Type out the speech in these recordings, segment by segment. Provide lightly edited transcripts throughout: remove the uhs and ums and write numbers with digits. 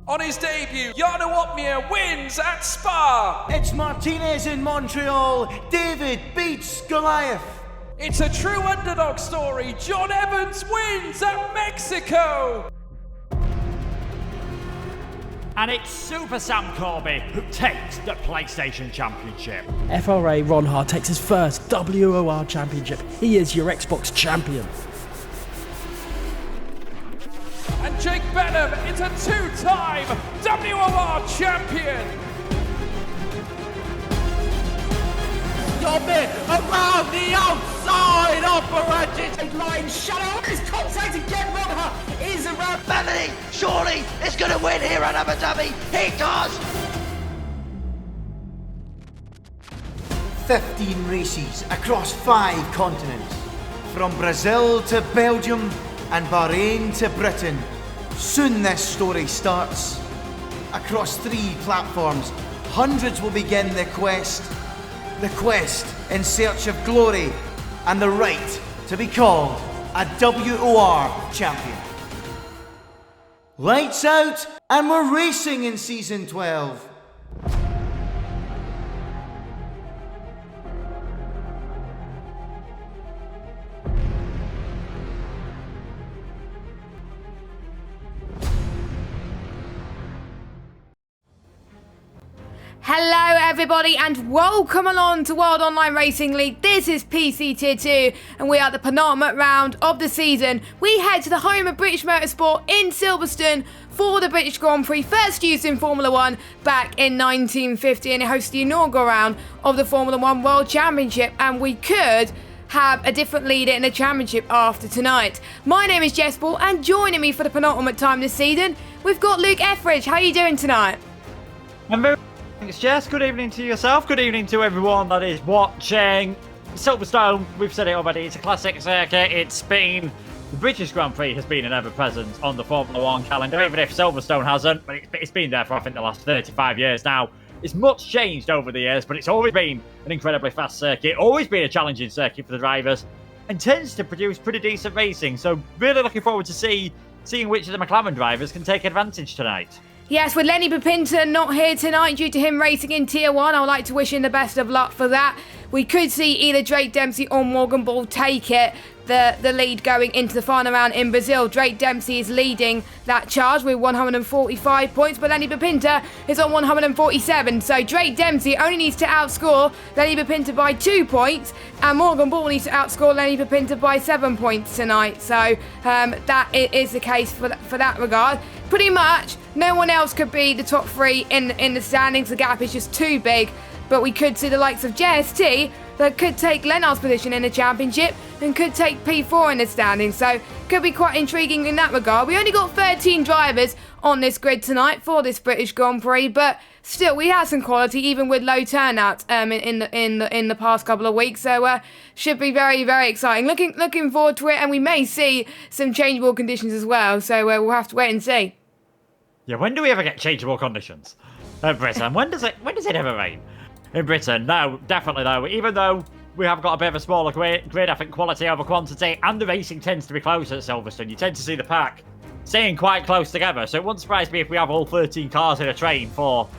On his debut, Jarno Uppbeat wins at Spa. It's Martinez in Montreal. David beats Goliath. It's a true underdog story. John Evans wins at Mexico. And it's Super Sam Corby who takes the PlayStation Championship. FRA Ronhard takes his first WOR Championship. He is your Xbox champion. And Jake Benham is a two-time WOR champion. Stop it! Around the outside operation! Line shadow is contact again. Ronhard is around. Melanie, surely is going to win here at Abu Dhabi. He does! 15 races across 5 continents. From Brazil to Belgium and Bahrain to Britain. Soon this story starts. Across 3 platforms, hundreds will begin the quest in search of glory and the right to be called a WOR champion. Lights out, and we're racing in Season 12. Hello everybody and welcome along to World Online Racing League. This is PC Tier 2 and we are at the penultimate round of the season. We head to the home of British Motorsport in Silverstone for the British Grand Prix, first used in Formula 1 back in 1950, and it hosts the inaugural round of the Formula 1 World Championship, and we could have a different leader in the championship after tonight. My name is Jess Ball, and joining me for the penultimate time this season, we've got Luke Etheridge. How are you doing tonight? I'm very thanks, Jess. Good evening to yourself. Good evening to everyone that is watching. Silverstone, we've said it already, it's a classic circuit. The British Grand Prix has been an ever-present on the Formula 1 calendar, even if Silverstone hasn't, but it's been there for, I think, the last 35 years now. It's much changed over the years, but it's always been an incredibly fast circuit, always been a challenging circuit for the drivers, and tends to produce pretty decent racing, so really looking forward to seeing which of the McLaren drivers can take advantage tonight. Yes, with Lenny Bapinta not here tonight due to him racing in Tier 1, I would like to wish him the best of luck for that. We could see either Drake Dempsey or Morgan Ball take it, the lead going into the final round in Brazil. Drake Dempsey is leading that charge with 145 points, but Lenny Bapinta is on 147. So Drake Dempsey only needs to outscore Lenny Bapinta by 2 points, and Morgan Ball needs to outscore Lenny Bapinta by 7 points tonight. So that is the case for that regard. Pretty much no one else could be the top 3 in the standings. The gap is just too big, but we could see the likes of JST that could take Lennart's position in the championship and could take P4 in the standings, so could be quite intriguing in that regard. We only got 13 drivers on this grid tonight for this British Grand Prix, but still we had some quality even with low turnout in the past couple of weeks, so should be very, very exciting. Looking forward to it, and we may see some changeable conditions as well, so we'll have to wait and see. Yeah, when do we ever get changeable conditions in Britain? When does it ever rain in Britain? No, definitely though. Even though we have got a bit of a smaller grid, I think quality over quantity, and the racing tends to be close at Silverstone. You tend to see the pack staying quite close together, so it wouldn't surprise me if we have all 13 cars in a train for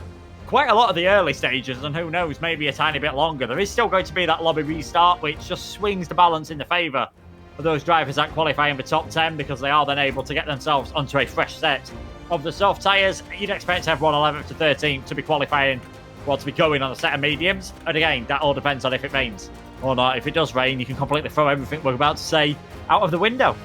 quite a lot of the early stages, and who knows, maybe a tiny bit longer. There is still going to be that lobby restart, which just swings the balance in the favour of those drivers that qualify in the top 10, because they are then able to get themselves onto a fresh set of the soft tyres. You'd expect everyone 11th to 13th to be qualifying, to be going on a set of mediums. And again, that all depends on if it rains or not. If it does rain, you can completely throw everything we're about to say out of the window.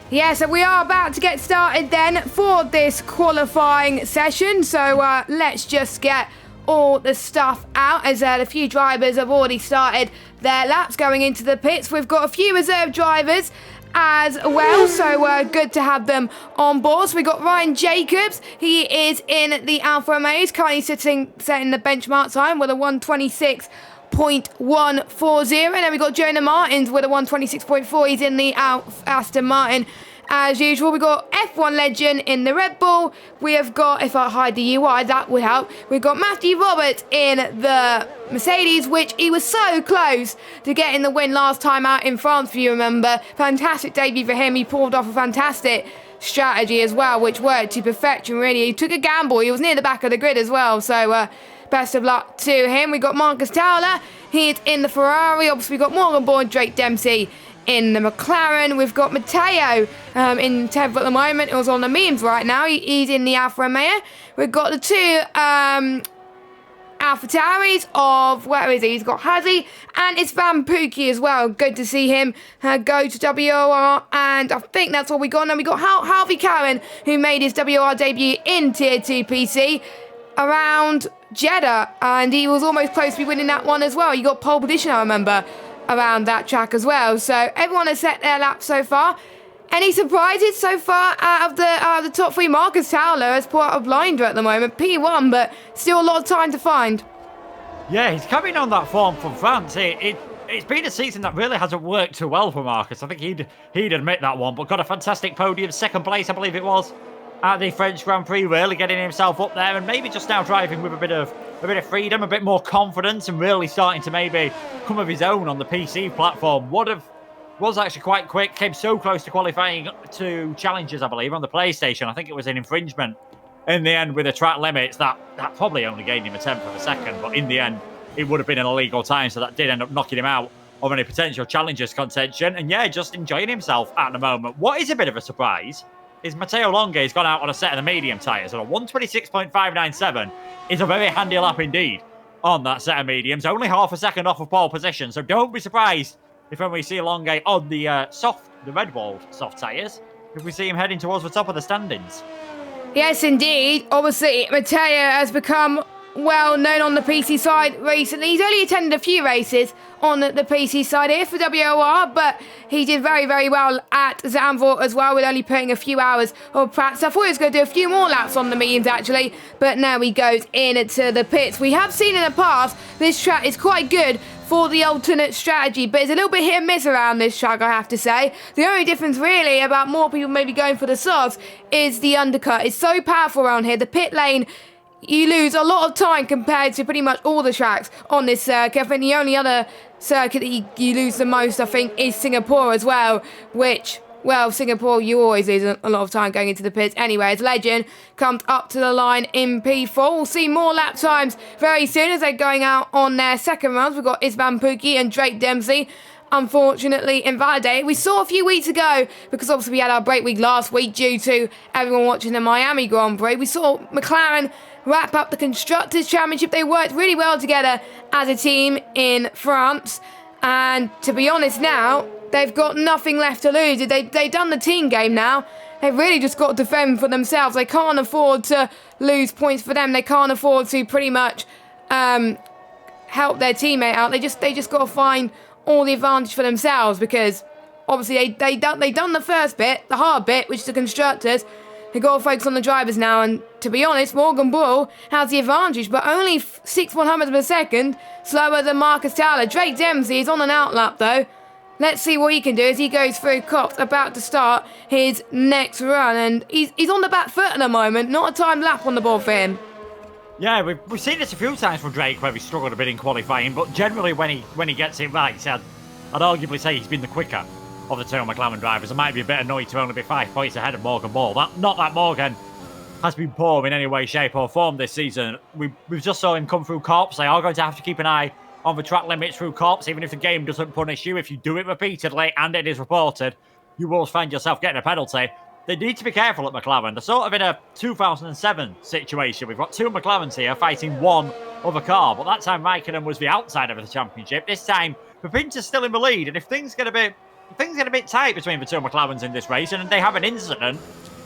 Yeah, so we are about to get started then for this qualifying session. So let's just get all the stuff out, as a few drivers have already started their laps going into the pits. We've got a few reserve drivers as well, so good to have them on board. So we got Ryan Jacobs. He is in the Alfa Romeo. He's currently setting the benchmark time with a 126.140, and then we got Jonah Martins with a 126.4. He's in the Aston Martin as usual. We got F1 legend in the Red Bull. We have got, if I hide the UI, that would help. We've got Matthew Roberts in the Mercedes, which he was so close to getting the win last time out in France, if you remember. Fantastic debut for him. He pulled off a fantastic strategy as well, which worked to perfection, really. He took a gamble. He was near the back of the grid as well, so best of luck to him. We got Marcus Towler. He's in the Ferrari. Obviously, we got Morgan Bourne, Drake Dempsey in the McLaren. We've got Matteo in 10th at the moment. It was on the memes right now. He's in the Alfa Romeo. We've got the two AlphaTauris of, where is he? He's got Hazy and it's Van Pookie as well. Good to see him go to WOR, and I think that's all we got. And then we got Harvey Cowan, who made his WOR debut in Tier 2 PC around Jeddah, and he was almost close to be winning that one as well. You got pole position, I remember, around that track as well. So everyone has set their laps so far. Any surprises so far out of the top three? Marcus Towler has put out a blinder at the moment, P1, but still a lot of time to find. Yeah, he's coming on that form from France. It's been a season that really hasn't worked too well for Marcus. I think he'd admit that one, but got a fantastic podium, second place, I believe it was, at the French Grand Prix, really getting himself up there, and maybe just now driving with a bit of freedom, a bit more confidence, and really starting to maybe come of his own on the PC platform. Was actually quite quick, came so close to qualifying to challenges, I believe, on the PlayStation. I think it was an infringement in the end with the track limits. That probably only gained him a tenth of a second, but in the end, it would have been an illegal time, so that did end up knocking him out of any potential challenges contention. And yeah, just enjoying himself at the moment. What is a bit of a surprise is Matteo Longhe's gone out on a set of the medium tyres, and a 126.597 is a very handy lap indeed on that set of mediums. Only half a second off of pole position, so don't be surprised if when we see Longhe on the red walled soft tyres, if we see him heading towards the top of the standings. Yes, indeed. Obviously, Matteo has become well known on the PC side recently. He's only attended a few races on the PC side here for WOR, but he did very, very well at Zandvoort as well, with only putting a few hours of practice. I thought he was going to do a few more laps on the mediums, actually, but now he goes into the pits. We have seen in the past this track is quite good for the alternate strategy, but it's a little bit hit and miss around this track, I have to say. The only difference really about more people maybe going for the softs is the undercut. It's so powerful around here. The pit lane, you lose a lot of time compared to pretty much all the tracks on this circuit. I think the only other circuit that you lose the most, I think, is Singapore as well, which, well, Singapore, you always lose a lot of time going into the pits. Anyways, Legend comes up to the line in P4. We'll see more lap times very soon as they're going out on their second runs. We've got Isvan Pookie and Drake Dempsey, unfortunately invalidated. We saw a few weeks ago, because obviously we had our break week last week due to everyone watching the Miami Grand Prix, we saw McLaren wrap up the Constructors' Championship. They worked really well together as a team in France, and to be honest now, they've got nothing left to lose. They've done the team game now. They've really just got to defend for themselves. They can't afford to lose points for them. They can't afford to pretty much help their teammate out. They just got to find all the advantage for themselves, because obviously they done the first bit, the hard bit, which is the constructors. They've got to focus on the drivers now, and to be honest, Morgan Bull has the advantage, but only 6/100 of a second slower than Marcus Towler. Drake Dempsey is on an outlap though. Let's see what he can do as he goes through Cops, about to start his next run, and he's on the back foot at the moment. Not a timed lap on the board for him. Yeah, we've seen this a few times from Drake where he struggled a bit in qualifying, but generally when he gets it right, I'd arguably say he's been the quicker of the two McLaren drivers. I might be a bit annoyed to only be 5 points ahead of Morgan Ball. Not that Morgan has been poor in any way, shape or form this season. We've just saw him come through Corps. They are going to have to keep an eye on the track limits through Corps, even if the game doesn't punish you. If you do it repeatedly and it is reported, you will find yourself getting a penalty. They need to be careful at McLaren. They're sort of in a 2007 situation. We've got two McLarens here fighting one other car, but that time Raikkonen was the outsider of the championship. This time, Pinter's still in the lead, and if things get a bit tight between the two McLarens in this race, and they have an incident,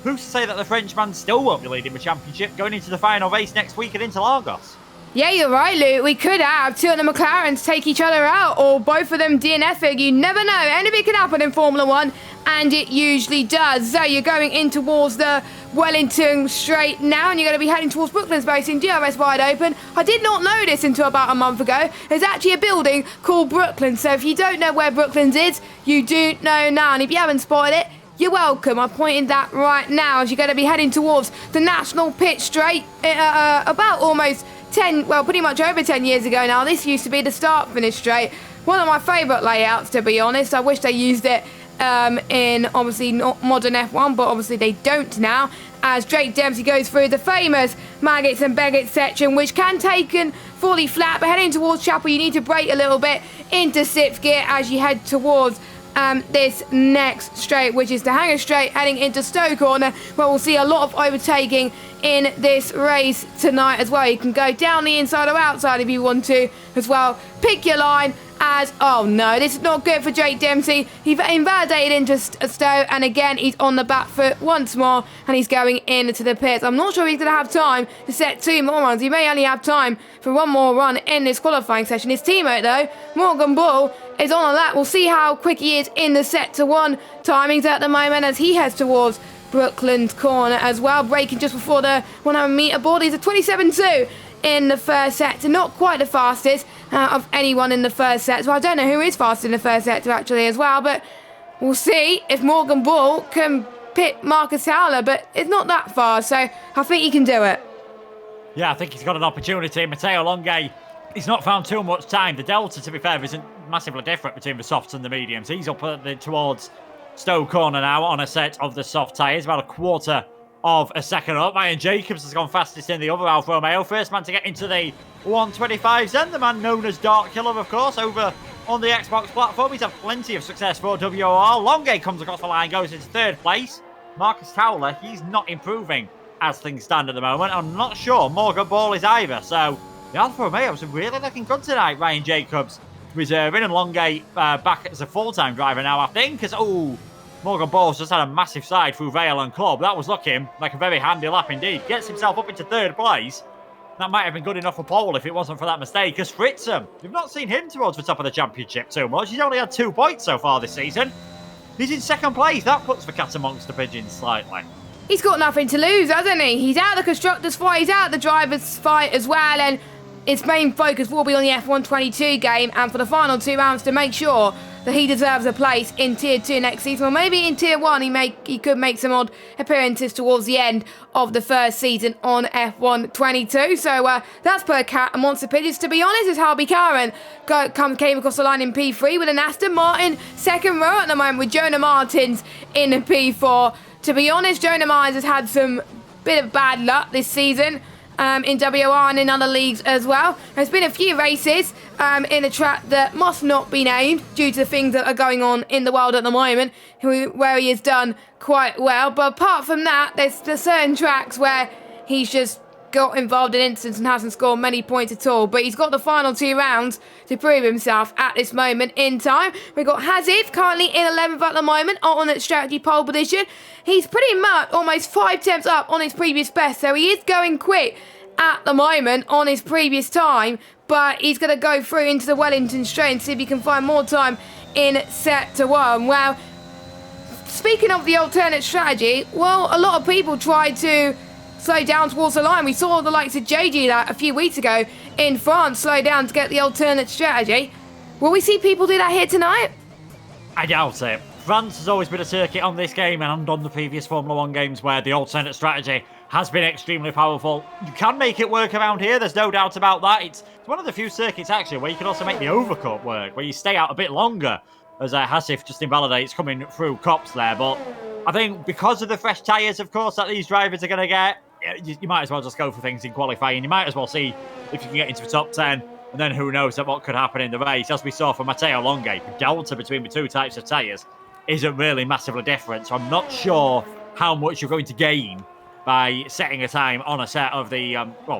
who's to say that the Frenchman still won't be leading the championship going into the final race next week at Interlagos? Yeah, you're right, Luke. We could have two of the McLarens take each other out, or both of them DNFing. You never know. Anything can happen in Formula 1, and it usually does. So you're going in towards the Wellington Straight now, and you're going to be heading towards Brooklands very soon. DRS wide open. I did not know this until about a month ago. There's actually a building called Brooklands, so if you don't know where Brooklands is, you do know now. And if you haven't spotted it, you're welcome. I'm pointing that right now as you're going to be heading towards the National Pit Straight about almost 10, well, pretty much over 10 years ago now. This used to be the start-finish straight. One of my favourite layouts, to be honest. I wish they used it in obviously not modern F1, but obviously they don't now, as Drake Dempsey goes through the famous maggots and beggets section, which can take in fully flat, but heading towards Chapel, you need to brake a little bit into 6th gear as you head towards this next straight, which is the Hangar Straight, heading into Stowe Corner, where we'll see a lot of overtaking in this race tonight as well. You can go down the inside or outside if you want to as well. Pick your line. Oh no, this is not good for Drake Dempsey. He invalidated into Stowe, and again he's on the back foot once more, and he's going into the pits. I'm not sure he's going to have time to set 2 more runs. He may only have time for 1 more run in this qualifying session. His teammate though, Morgan Bull, is on a lap. We'll see how quick he is in the set to 1 timings at the moment as he heads towards Brooklands Corner as well, braking just before the 100 metre board. He's a 27.2 in the first sector, not quite the fastest of anyone in the first sector. I don't know who is fast in the first sector actually as well, but we'll see if Morgan Bull can pit Marcus Howler, but it's not that far, so I think he can do it. Yeah, I think he's got an opportunity. Matteo Longe, he's not found too much time. The delta, to be fair, isn't massively different between the softs and the mediums. He's up towards Stowe Corner now on a set of the soft tyres, about a quarter of a second up. Ryan Jacobs has gone fastest in the other Alfa Romeo. First man to get into the 125s, and the man known as Dark Killer, of course, over on the Xbox platform. He's had plenty of success for WOR. Longe comes across the line, goes into 3rd place. Marcus Towler, he's not improving as things stand at the moment. I'm not sure Morgan Ball is either. So the Alfa Romeos are really looking good tonight. Ryan Jacobs reserving, and Longe back as a full-time driver now, I think. Morgan Ball's just had a massive side through Vale and Club. That was looking like a very handy lap indeed. Gets himself up into 3rd place. That might have been good enough for pole if it wasn't for that mistake. Because Fritzem, we've not seen him towards the top of the championship too much. He's only had 2 points so far this season. He's in 2nd place. That puts the cat amongst the pigeons slightly. He's got nothing to lose, hasn't he? He's out of the constructors' fight, he's out of the drivers' fight as well, and its main focus will be on the F122 game and for the final 2 rounds to make sure that he deserves a place in Tier 2 next season, or maybe in Tier 1 he could make some odd appearances towards the end of the first season on F122. So that's per cat and Monster Pigeons. To be honest, as Harvey Karen came across the line in P3 with an Aston Martin 2nd row at the moment with Jonah Martins in P4. To be honest, Jonah Martins has had some bit of bad luck this season. In WR and in other leagues as well. There's been a few races in a track that must not be named due to the things that are going on in the world at the moment, where he has done quite well. But apart from that, there's certain tracks where he's just got involved in incidents and hasn't scored many points at all. But he's got the final 2 rounds to prove himself at this moment in time. We've got Hazif currently in 11th at the moment on its strategy pole position. He's pretty much almost 5 tenths up on his previous best, so he is going quick at the moment on his previous time, but he's going to go through into the Wellington Straight and see if he can find more time in sector 1. Well, speaking of the alternate strategy, well, a lot of people tried to slow down towards the line. We saw the likes of JG that a few weeks ago in France slow down to get the alternate strategy. Will we see people do that here tonight? I doubt it. France has always been a circuit on this game and on the previous Formula 1 games where the alternate strategy has been extremely powerful. You can make it work around here, there's no doubt about that. It's one of the few circuits actually where you can also make the overcut work, where you stay out a bit longer, as Hasif just invalidates coming through cops there. But I think because of the fresh tyres, of course, that these drivers are going to get, you might as well just go for things in qualifying. You might as well see if you can get into the top 10, and then who knows what could happen in the race. As we saw for Matteo Longe, the delta between the 2 types of tyres isn't really massively different, so I'm not sure how much you're going to gain by setting a time on a set of the,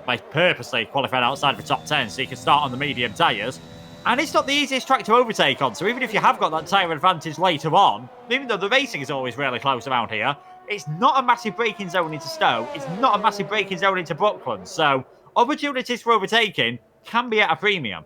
by purposely qualifying outside the top 10 so you can start on the medium tyres. And it's not the easiest track to overtake on, so even if you have got that tyre advantage later on, even though the racing is always really close around here, it's not a massive braking zone into Stowe, it's not a massive braking zone into Brooklands, so opportunities for overtaking can be at a premium.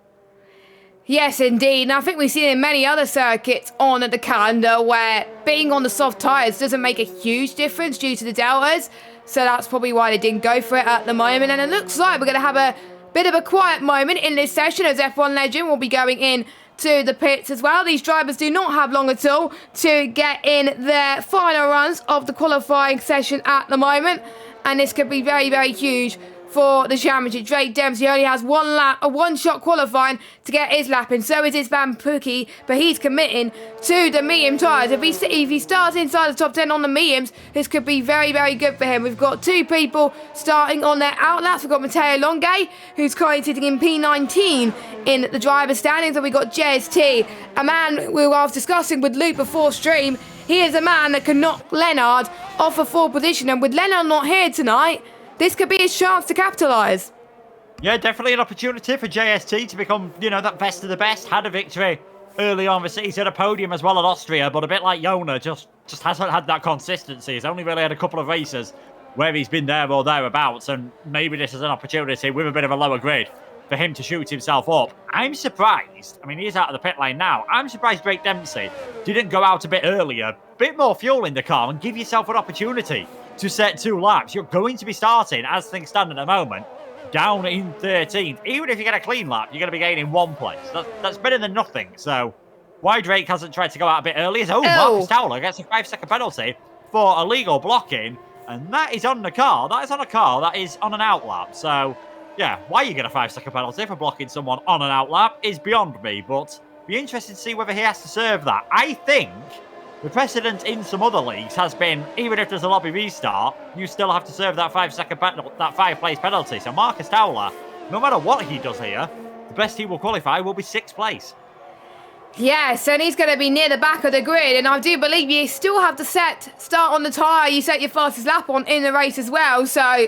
Yes, indeed. And I think we've seen in many other circuits on the calendar where being on the soft tyres doesn't make a huge difference due to the deltas. So that's probably why they didn't go for it at the moment. And it looks like we're going to have a bit of a quiet moment in this session as F1 Legend will be going in to the pits as well. These drivers do not have long at all to get in their final runs of the qualifying session at the moment. And this could be very, very huge for the championship. Drake Dempsey only has one shot qualifying to get his lap in. So is his Van Pookie, but he's committing to the medium tyres. If he starts inside the top 10 on the mediums, this could be very, very good for him. We've got 2 people starting on their outlaps. We've got Matteo Longe, who's currently sitting in P19 in the driver's standings, and we've got JST, a man who I was discussing with Luke before stream. He is a man that can knock Leonard off a 4th position, and with Leonard not here tonight, this could be his chance to capitalise. Yeah, definitely an opportunity for JST to become, that best of the best. Had a victory early on the season, a podium as well at Austria, but a bit like Jona, just hasn't had that consistency. He's only really had a couple of races where he's been there or thereabouts, and maybe this is an opportunity with a bit of a lower grid for him to shoot himself up. I'm surprised. I mean, he's out of the pit lane now. I'm surprised Drake Dempsey didn't go out a bit earlier, bit more fuel in the car, and give yourself an opportunity to set 2 laps. You're going to be starting, as things stand at the moment, down in 13th. Even if you get a clean lap, you're going to be gaining 1 place. That's better than nothing. So why Drake hasn't tried to go out a bit earlier is, Marcus Towler gets a 5-second penalty for illegal blocking, and that is on the car. That is on a car that is on an outlap. So yeah, why you get a 5-second penalty for blocking someone on an outlap is beyond me, but be interested to see whether he has to serve that. I think the precedent in some other leagues has been, even if there's a lobby restart, you still have to serve that 5-place penalty. So Marcus Towler, no matter what he does here, the best he will qualify will be 6th place. Yes, and he's going to be near the back of the grid, and I do believe you still have to start on the tyre you set your fastest lap on in the race as well, so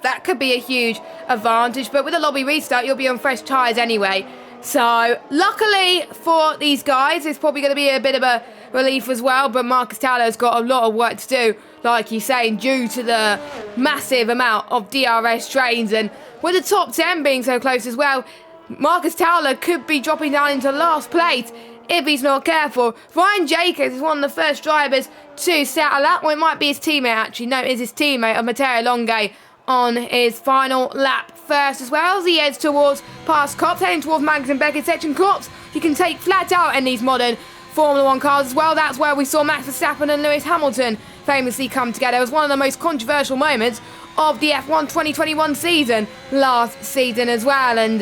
that could be a huge advantage. But with a lobby restart, you'll be on fresh tyres anyway. So luckily for these guys, it's probably going to be a bit of a relief as well, but Marcus Towler's got a lot of work to do, like you're saying, due to the massive amount of DRS trains, and with the top 10 being so close as well, Marcus Towler could be dropping down into last place if he's not careful. Ryan Jacobs is one of the first drivers to set a lap. Well, it might be his teammate actually. No, it is his teammate of Matteo Longe on his final lap first, as well as he heads towards past Cops, heading towards Magnus and Beckett's section. Cops you can take flat out in these modern Formula 1 cars as well. That's where we saw Max Verstappen and Lewis Hamilton famously come together. It was one of the most controversial moments of the F1 2021 season last season as well, and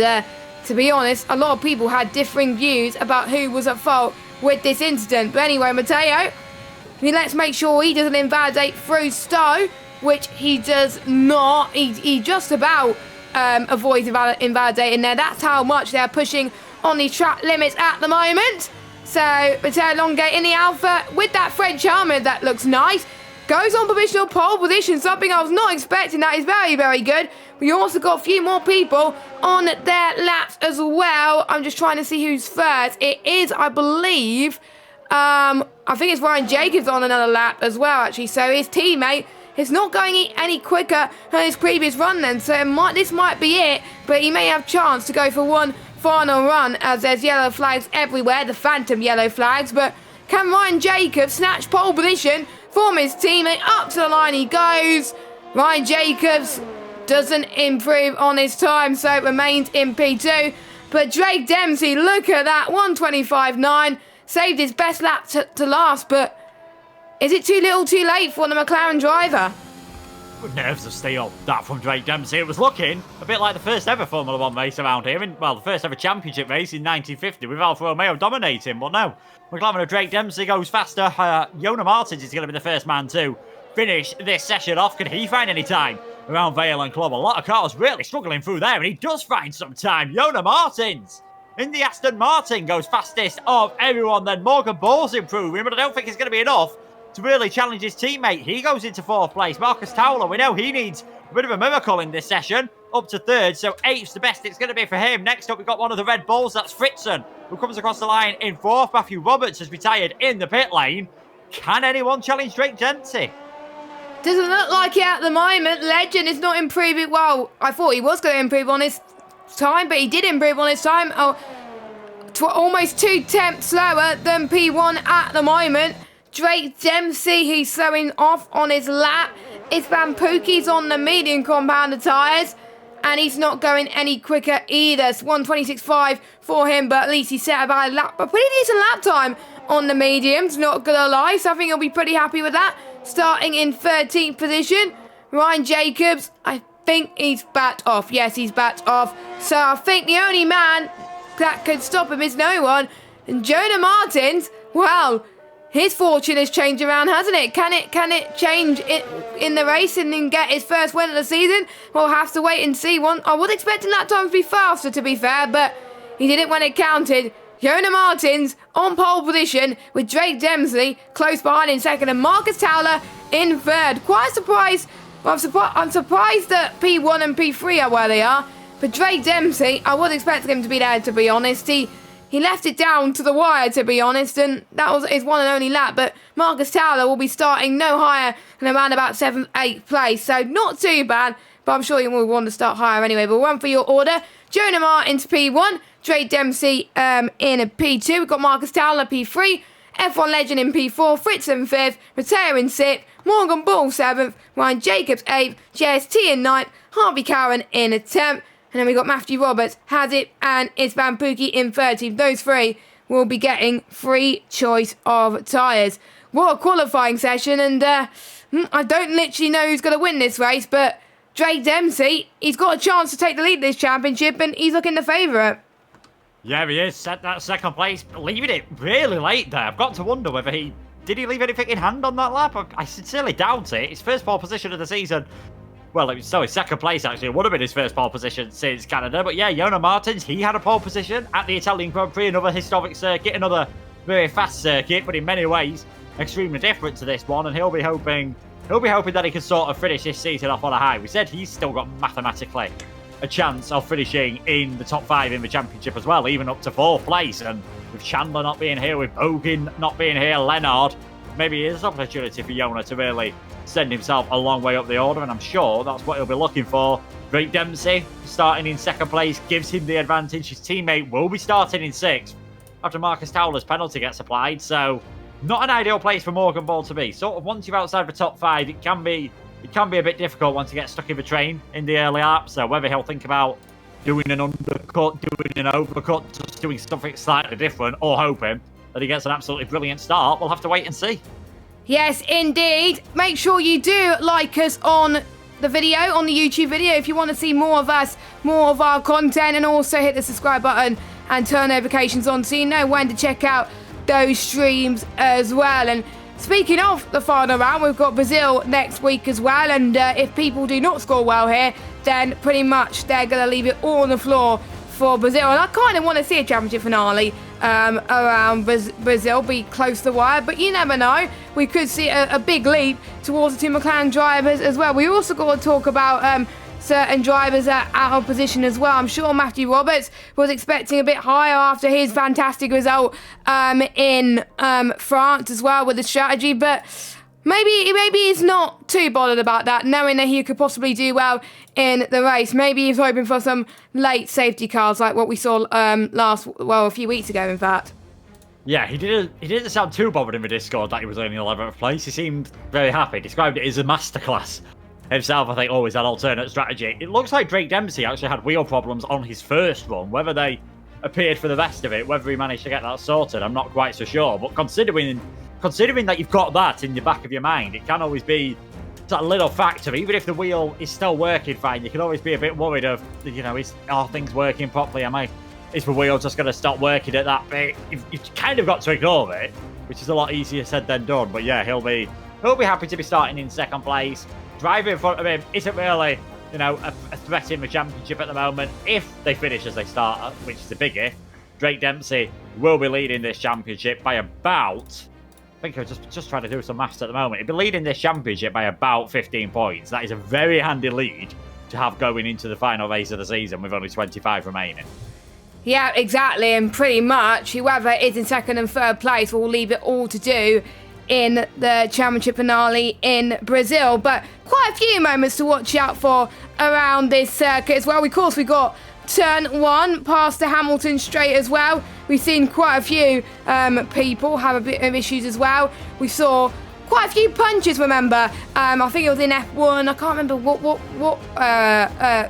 to be honest, a lot of people had differing views about who was at fault with this incident. But anyway, Matteo, let's make sure he doesn't invalidate through Stowe, which he does not. He just about avoids invalidating there. That's how much they're pushing on the track limits at the moment. So Matteo Longe in the Alpha with that French helmet that looks nice. Goes on provisional pole position, something I was not expecting. That is very, very good. We also got a few more people on their laps as well. I'm just trying to see who's first. It is, I believe, I think it's Ryan Jacobs on another lap as well, actually. So his teammate is not going any quicker than his previous run then. So this might be it, but he may have chance to go for one final run, as there's yellow flags everywhere, the phantom yellow flags. But can Ryan Jacobs snatch pole position from his teammate? Up to the line he goes. Ryan Jacobs doesn't improve on his time, so it remains in P2. But Drake Dempsey, look at that, 1:25.9, saved his best lap to last, but is it too little too late for the McLaren driver? Nerves of steel, that from Drake Dempsey. It was looking a bit like the first ever Formula 1 race around here, the first ever championship race in 1950 with Alfa Romeo dominating, but no. McLaren of Drake Dempsey goes faster. Jona Martins is going to be the first man to finish this session off. Can he find any time around Vale and Club? A lot of cars really struggling through there, and he does find some time. Jona Martins in the Aston Martin goes fastest of everyone. Then Morgan Ball's improving, but I don't think it's going to be enough to really challenge his teammate. He goes into 4th place. Marcus Towler, we know he needs a bit of a miracle in this session, up to 3rd, so 8th's the best it's going to be for him. Next up, we've got one of the Red Bulls, that's Fritzen, who comes across the line in 4th. Matthew Roberts has retired in the pit lane. Can anyone challenge Drake Dempsey? Doesn't look like it at the moment. Legend is not improving. Well, I thought he was going to improve on his time, but he did improve on his time. Almost 2 tenths slower than P1 at the moment. Drake Dempsey, he's showing off on his lap. Van Pookie's on the medium compounded tyres, and he's not going any quicker either. It's 1:26.5 for him, but at least he set about a pretty decent lap time on the mediums, not gonna lie, so I think he'll be pretty happy with that. Starting in 13th position, Ryan Jacobs, I think he's backed off. Yes, he's backed off. So I think the only man that could stop him is no one. And Jonah Martins, well, his fortune has changed around, hasn't it? Can it change it in the race and then get his first win of the season? We'll have to wait and see. I was expecting that time to be faster, to be fair, but he did it when it counted. Jonah Martins on pole position with Drake Dempsey close behind in second and Marcus Towler in third. Quite a surprise. Well, I'm surprised that P1 and P3 are where they are. But Drake Dempsey, I was expecting him to be there, to be honest. He left it down to the wire, to be honest, and that was his one and only lap. But Marcus Towler will be starting no higher than around about 7th, 8th place. So not too bad, but I'm sure you will want to start higher anyway. But we'll run for your order. Jonah Martins P1, Drake Dempsey in P2. We've got Marcus Towler P3, F1 Legend in P4, Fritz in 5th, Mateo in 6th, Morgan Ball 7th, Ryan Jacobs 8th, JST in 9th, Harvey Cowan in 10th. And then we got Matthew Roberts, Hazit, and Isban Pookie in 13th. Those three will be getting free choice of tyres. What a qualifying session, and I don't literally know who's going to win this race, but Drake Dempsey, he's got a chance to take the lead in this championship, and he's looking the favourite. Yeah, he is. Set that second place, leaving it really late there. I've got to wonder whether did he leave anything in hand on that lap? I sincerely doubt it. His first pole position of the season. Well, his second place, actually. It would have been his first pole position since Canada. But yeah, Jonah Martins, he had a pole position at the Italian Grand Prix, another historic circuit, another very fast circuit, but in many ways, extremely different to this one. And he'll be hoping that he can sort of finish this season off on a high. We said he's still got mathematically a chance of finishing in the top 5 in the championship as well, even up to 4th place. And with Chandler not being here, with Bogan not being here, Leonard, maybe it is an opportunity for Jonah to really send himself a long way up the order, and I'm sure that's what he'll be looking for. Drake Dempsey starting in second place gives him the advantage. His teammate will be starting in 6th after Marcus Towler's penalty gets applied, so not an ideal place for Morgan Ball to be. Sort of once you're outside the top 5, it can be a bit difficult once you get stuck in the train in the early lap, so whether he'll think about doing an undercut, doing an overcut, just doing something slightly different, or hoping that he gets an absolutely brilliant start, we'll have to wait and see. Yes, indeed. Make sure you do like us on the video, on the YouTube video, if you want to see more of us, more of our content, and also hit the subscribe button and turn notifications on so you know when to check out those streams as well. And speaking of the final round, we've got Brazil next week as well, and if people do not score well here, then pretty much they're going to leave it all on the floor for Brazil. And I kind of want to see a championship finale around Brazil be close to the wire, but you never know. We could see a big leap towards the two McLaren drivers as well. We also got to talk about certain drivers that are out of position as well. I'm sure Matthew Roberts was expecting a bit higher after his fantastic result in France as well with the strategy, but maybe he's not too bothered about that, knowing that he could possibly do well in the race. Maybe he's hoping for some late safety cars like what we saw a few weeks ago, in fact. Yeah, he didn't sound too bothered in the Discord that he was only in 11th place. He seemed very happy. Described it as a masterclass himself, I think, always had alternate strategy. It looks like Drake Dempsey actually had wheel problems on his first run. Whether they appeared for the rest of it, whether he managed to get that sorted, I'm not quite so sure. But considering that you've got that in the back of your mind, it can always be that little factor. Even if the wheel is still working fine, you can always be a bit worried of, are things working properly? Is the wheel just going to stop working at that bit? You've kind of got to ignore it, which is a lot easier said than done. But yeah, he'll be happy to be starting in second place. Driver in front of him isn't really, a threat in the championship at the moment. If they finish as they start, which is the big if, Drake Dempsey will be leading this championship by about, I think I'm just trying to do some maths at the moment. He'll be leading this championship by about 15 points. That is a very handy lead to have going into the final race of the season with only 25 remaining. Yeah, exactly, and pretty much whoever is in second and third place will leave it all to do in the championship finale in Brazil. But quite a few moments to watch out for around this circuit as well. Of course, we got turn 1 past the Hamilton straight as well. We've seen quite a few people have a bit of issues as well. We saw quite a few punches, remember. I think it was in F1. I can't remember what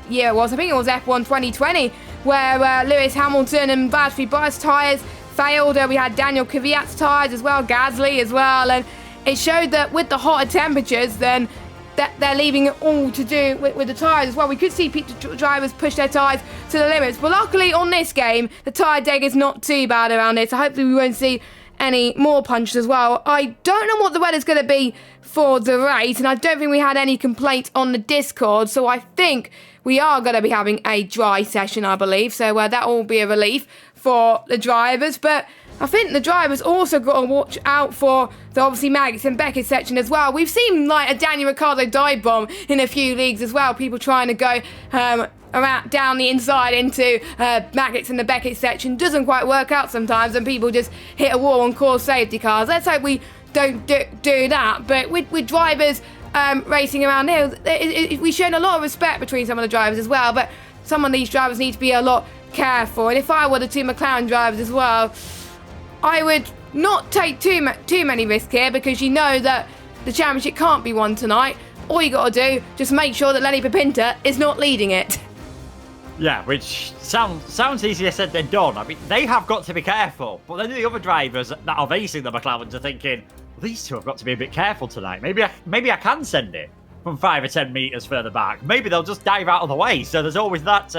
year it was. I think it was F1 2020, where Lewis Hamilton and Valtteri Bottas tyres failed. We had Daniel Kvyat's tyres as well, Gasly as well, and it showed that with the hotter temperatures, then they're leaving it all to do with the tyres as well. We could see drivers push their tyres to the limits, but luckily on this game, the tyre deg is not too bad around it, so hopefully we won't see any more punches as well. I don't know what the weather's going to be for the race, and I don't think we had any complaints on the Discord, so I think we are going to be having a dry session, I believe, so that will be a relief for the drivers, but I think the drivers also got to watch out for the obviously Maggots and Beckett section as well. We've seen like a Daniel Ricciardo dive bomb in a few leagues as well. People trying to go around down the inside into Maggots and the Beckett section. Doesn't quite work out sometimes, and people just hit a wall and cause safety cars. Let's hope we don't do that. But with drivers racing around here, we've shown a lot of respect between some of the drivers as well. But some of these drivers need to be a lot careful. And if I were the two McLaren drivers as well, I would not take too many risks here, because you know that the championship can't be won tonight. All you got to do, just make sure that Lenny Papinta is not leading it. Yeah, which sounds easier said than done. I mean, they have got to be careful, but then the other drivers that are racing the McLarens are thinking, well, these two have got to be a bit careful tonight. Maybe I can send it from 5 or 10 metres further back. Maybe they'll just dive out of the way. So there's always that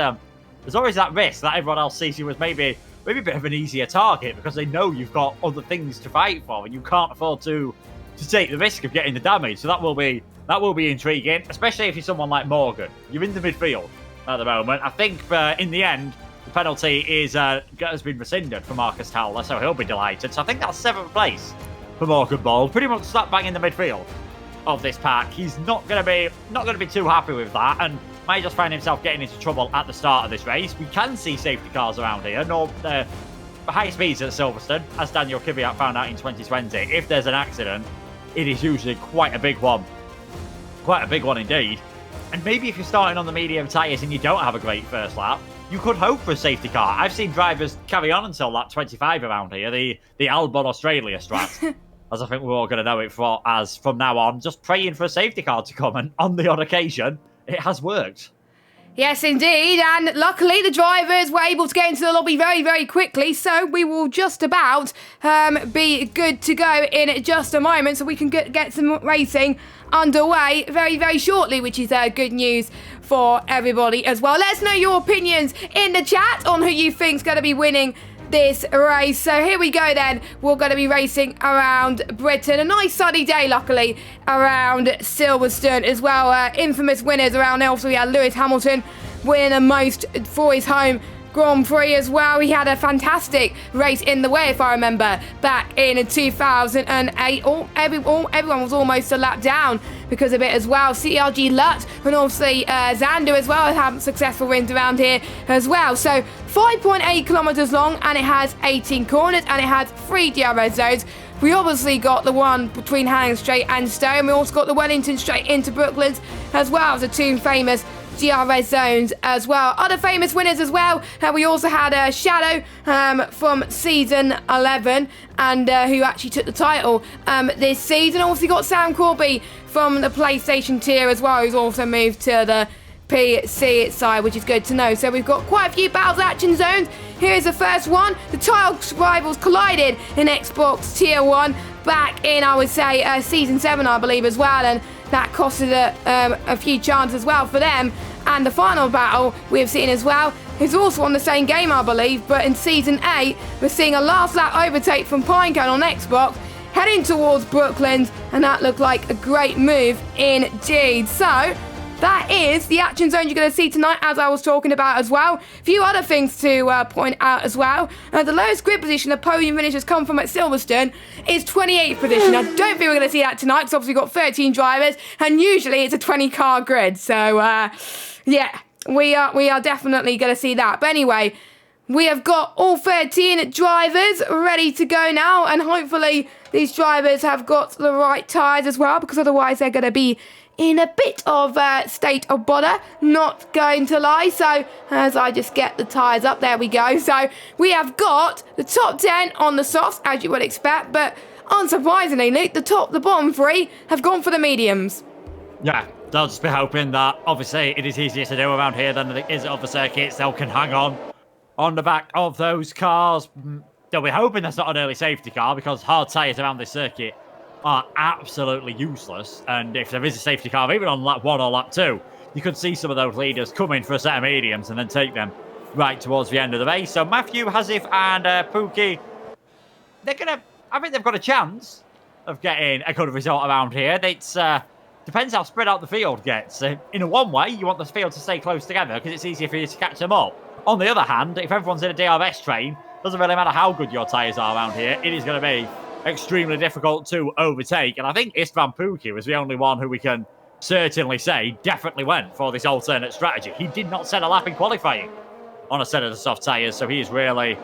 risk that everyone else sees you as maybe a bit of an easier target, because they know you've got other things to fight for and you can't afford to take the risk of getting the damage. So that will be intriguing, especially if you're someone like Morgan. You're in the midfield at the moment. I think in the end, the penalty has been rescinded for Marcus Towler, so he'll be delighted. So I think that's 7th place for Morgan Ball, pretty much slap bang in the midfield of this pack. He's not going to be too happy with that, and might just find himself getting into trouble at the start of this race. We can see safety cars around here. No high speeds at Silverstone, as Daniel Kvyat found out in 2020. If there's an accident, it is usually quite a big one. Quite a big one indeed. And maybe if you're starting on the medium tyres and you don't have a great first lap, you could hope for a safety car. I've seen drivers carry on until lap 25 around here, the Albon Australia strat, as I think we're all going to know it from now on, just praying for a safety car to come, and on the odd occasion, it has worked. Yes, indeed, and luckily the drivers were able to get into the lobby very, very quickly, so we will just about be good to go in just a moment, so we can get some racing underway very, very shortly, which is good news for everybody as well. Let us know your opinions in the chat on who you think's going to be winning this race. So here we go then. We're going to be racing around Britain. A nice sunny day, luckily, around Silverstone as well. Infamous winners around there. Also, we had Lewis Hamilton winning the most for his home Grand Prix as well. He had a fantastic race in the way, if I remember, back in 2008. Everyone was almost a lap down because of it as well. CRG Lut and obviously Xander as well have successful wins around here as well. So 5.8 kilometres long, and it has 18 corners, and it has 3 DRS zones. We obviously got the one between Hanning Straight and Stone. We also got the Wellington Straight into Brooklands, as well as the 2 famous DRS zones as well. Other famous winners as well. We also had Shadow from season 11, and who actually took the title this season. Also got Sam Corby from the PlayStation tier as well, who's also moved to the PC side, which is good to know. So we've got quite a few battles action zones. Here's the first one. The tile rivals collided in Xbox Tier 1 back in, I would say, Season 7, I believe, as well. And that costed a few chances as well for them. And the final battle we've seen as well is also on the same game, I believe. But in Season 8, we're seeing a last lap overtake from Pinecone on Xbox, heading towards Brooklands. And that looked like a great move indeed. So that is the action zone you're going to see tonight, as I was talking about as well. A few other things to point out as well. The lowest grid position the podium finish has come from at Silverstone is 28th position. I don't think we're going to see that tonight, because obviously we've got 13 drivers, and usually it's a 20-car grid. So, yeah, we are definitely going to see that. But anyway, we have got all 13 drivers ready to go now, and hopefully these drivers have got the right tyres as well, because otherwise they're going to be in a bit of state of bother, not going to lie. So as I just get the tyres up, there we go. So we have got the top 10 on the softs, as you would expect, but unsurprisingly, Luke, the bottom 3 have gone for the mediums. Yeah, they'll just be hoping that, obviously, it is easier to do around here than it is at other circuits. They can hang on the back of those cars. They'll be hoping that's not an early safety car, because hard tyres around this circuit are absolutely useless. And if there is a safety car, even on lap 1 or lap 2, you could see some of those leaders come in for a set of mediums and then take them right towards the end of the race. So Matthew, Hazif and Pookie, I think they've got a chance of getting a good result around here. It's depends how spread out the field gets. In a one way, you want the field to stay close together because it's easier for you to catch them up. On the other hand, if everyone's in a DRS train, doesn't really matter how good your tyres are around here, it is going to be extremely difficult to overtake. And I think Istvan Pookie was the only one who we can certainly say definitely went for this alternate strategy. He did not set a lap in qualifying on a set of the soft tyres, so he is really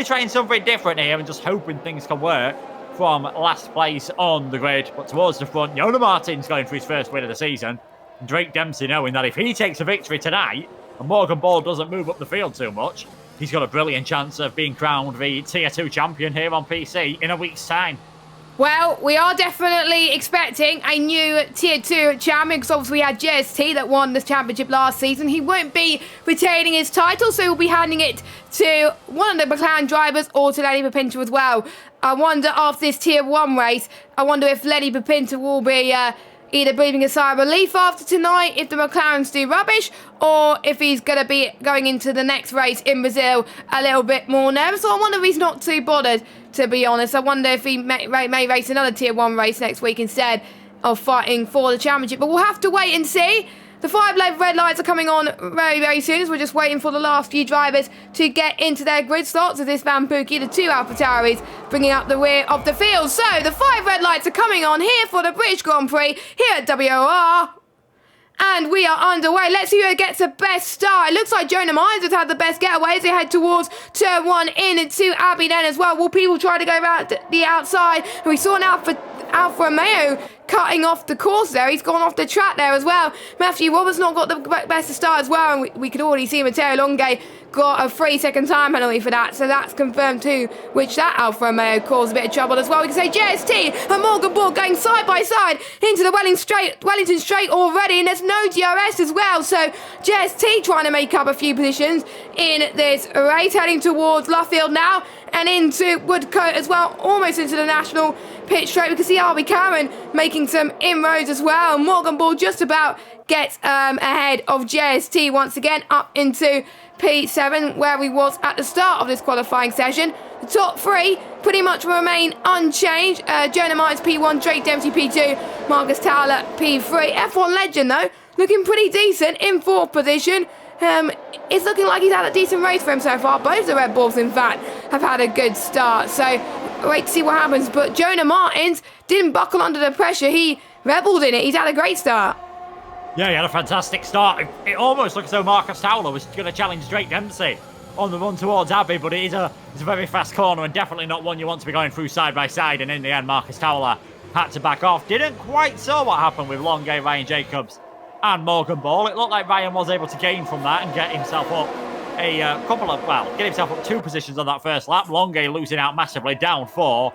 trying something different here and just hoping things can work from last place on the grid. But towards the front, Jona Martin's going for his first win of the season. Drake Dempsey knowing that if he takes a victory tonight and Morgan Ball doesn't move up the field too much, he's got a brilliant chance of being crowned the Tier 2 champion here on PC in a week's time. Well, we are definitely expecting a new Tier 2 champion because obviously we had JST that won this championship last season. He won't be retaining his title, so he'll be handing it to one of the McLaren drivers or to Lenny Papinta as well. I wonder after this Tier 1 race, I wonder if Lenny Papinta will be either breathing a sigh of relief after tonight if the McLarens do rubbish, or if he's going to be going into the next race in Brazil a little bit more nervous. So I wonder if he's not too bothered, to be honest. I wonder if he may race another Tier 1 race next week instead of fighting for the championship. But we'll have to wait and see. The 5 red lights are coming on very, very soon as we're just waiting for the last few drivers to get into their grid slots. As this Van Pookie, the 2 AlphaTauris, bringing up the rear of the field. So the 5 red lights are coming on here for the British Grand Prix here at WOR. And we are underway. Let's see who gets the best start. It looks like Jonah Mines has had the best getaway as they head towards turn 1 into Abbey then as well. Will people try to go around the outside? And we saw an Alfa Romeo cutting off the course there. He's gone off the track there as well. Matthew Roberts not got the best of start as well. And we could already see Matteo Longe got a 3-second time penalty for that. So that's confirmed too, which that Alfa Romeo caused a bit of trouble as well. We can say JST and Morgan Ball going side by side into the Wellington Straight already. And there's no DRS as well. So JST trying to make up a few positions in this race. Heading towards Luffield now and into Woodcote as well. Almost into the national pit straight. We can see Harvey Cameron making some inroads as well. Morgan Ball just about gets ahead of JST once again up into P7 where he was at the start of this qualifying session. The top 3 pretty much remain unchanged. Jonah Myers P1, Drake Dempsey P2, Marcus Towler P3. F1 legend though, looking pretty decent in 4th position. It's looking like he's had a decent race for him so far. Both the Red Bulls, in fact, have had a good start. So, wait to see what happens. But Jonah Martins didn't buckle under the pressure. He rebelled in it. He's had a great start. Yeah, he had a fantastic start. It almost looks as though Marcus Towler was going to challenge Drake Dempsey on the run towards Abbey, but it's a very fast corner and definitely not one you want to be going through side by side. And in the end, Marcus Towler had to back off. Didn't quite saw what happened with Longe, Ryan Jacobs and Morgan Ball. It looked like Ryan was able to gain from that and get himself up get himself up 2 positions on that first lap. Longe losing out massively, down 4,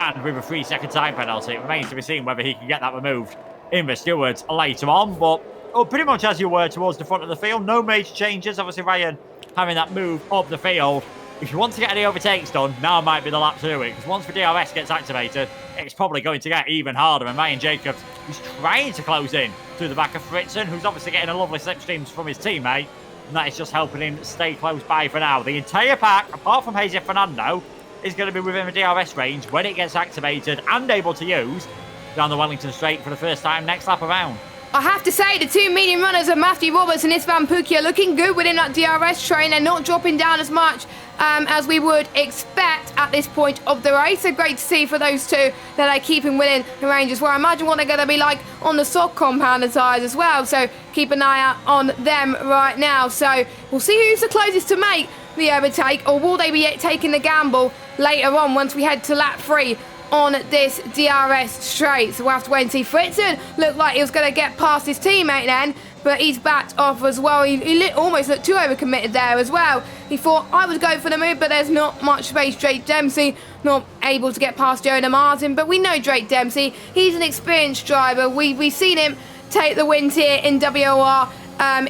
and with a 3-second time penalty. It remains to be seen whether he can get that removed in the stewards later on, but pretty much as you were towards the front of the field. No major changes. Obviously, Ryan having that move up the field. If you want to get any overtakes done, now might be the lap to do it, because once the DRS gets activated, it's probably going to get even harder. And Ryan Jacobs is trying to close in through the back of Fritzen, who's obviously getting a lovely slipstreams from his teammate, and that is just helping him stay close by for now. The entire pack, apart from Jose Fernando, is going to be within the DRS range when it gets activated and able to use down the Wellington Straight for the first time next lap around. I have to say, the 2 medium runners of Matthew Roberts and Istvan Pookie are looking good within that DRS train. They're not dropping down as much as we would expect at this point of the race. So great to see for those 2 that they're keeping within the range as well. I imagine what they're going to be like on the soft compounder tyres as well. So keep an eye out on them right now. So we'll see who's the closest to make the overtake, or will they be taking the gamble later on once we head to lap 3 on this DRS straight. So we'll have to wait and see. Fritzen looked like he was going to get past his teammate then, but he's backed off as well. He almost looked too overcommitted there as well. He thought, I would go for the move, but there's not much space. Drake Dempsey not able to get past Jonah Martin, but we know Drake Dempsey. He's an experienced driver. We've seen him take the wins here in WOR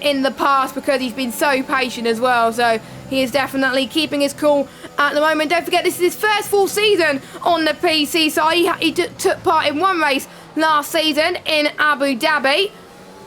in the past because he's been so patient as well. So he is definitely keeping his cool at the moment. Don't forget, this is his first full season on the PC side. He took part in one race last season in Abu Dhabi,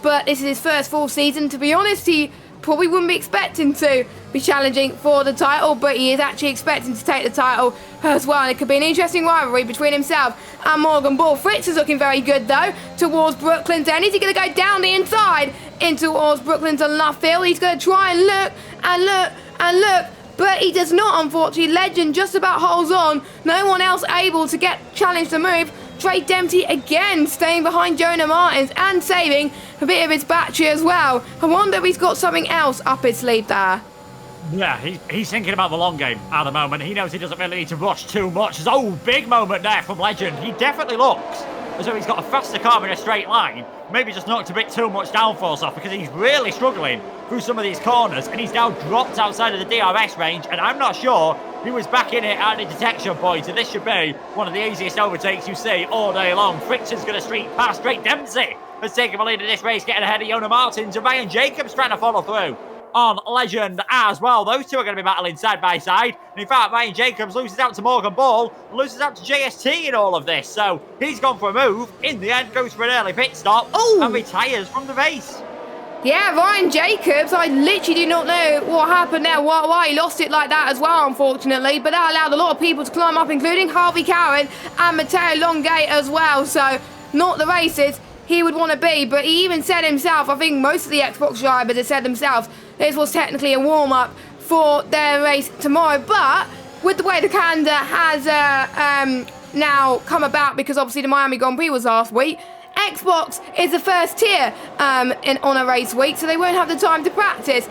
but this is his first full season. To be honest, he probably wouldn't be expecting to be challenging for the title, but he is actually expecting to take the title as well. And it could be an interesting rivalry between himself and Morgan Ball. Fritz is looking very good though towards Brooklyn's end. Is he going to go down the inside into towards Brooklyn's on left field? He's going to try and look and look and look, but he does not, unfortunately. Legend just about holds on. No one else able to challenge the move. Drake Dempsey again staying behind Jonah Martins and saving a bit of his battery as well. I wonder if he's got something else up his sleeve there. Yeah, he's thinking about the long game at the moment. He knows he doesn't really need to rush too much. Oh, big moment there from Legend. He definitely looks as though he's got a faster car in a straight line. Maybe just knocked a bit too much downforce off because he's really struggling through some of these corners, and he's now dropped outside of the DRS range, and I'm not sure he was back in it at the detection point, and this should be one of the easiest overtakes you see all day long. Fritz is going to streak past. Drake Dempsey has taken the lead in this race, getting ahead of Jonah Martins, and Ryan Jacobs trying to follow through on Legend as well. Those two are going to be battling side by side. And in fact, Ryan Jacobs loses out to Morgan Ball, loses out to JST in all of this. So he's gone for a move. In the end, goes for an early pit stop and retires from the race. Yeah, Ryan Jacobs, I literally do not know what happened there, why he lost it like that as well, unfortunately. But that allowed a lot of people to climb up, including Harvey Cowan and Matteo Longate as well. So not the races he would want to be. But he even said himself, I think most of the Xbox drivers have said themselves, this was technically a warm-up for their race tomorrow. But with the way the calendar has now come about, because obviously the Miami Grand Prix was last week, Xbox is the first tier on a race week, so they won't have the time to practice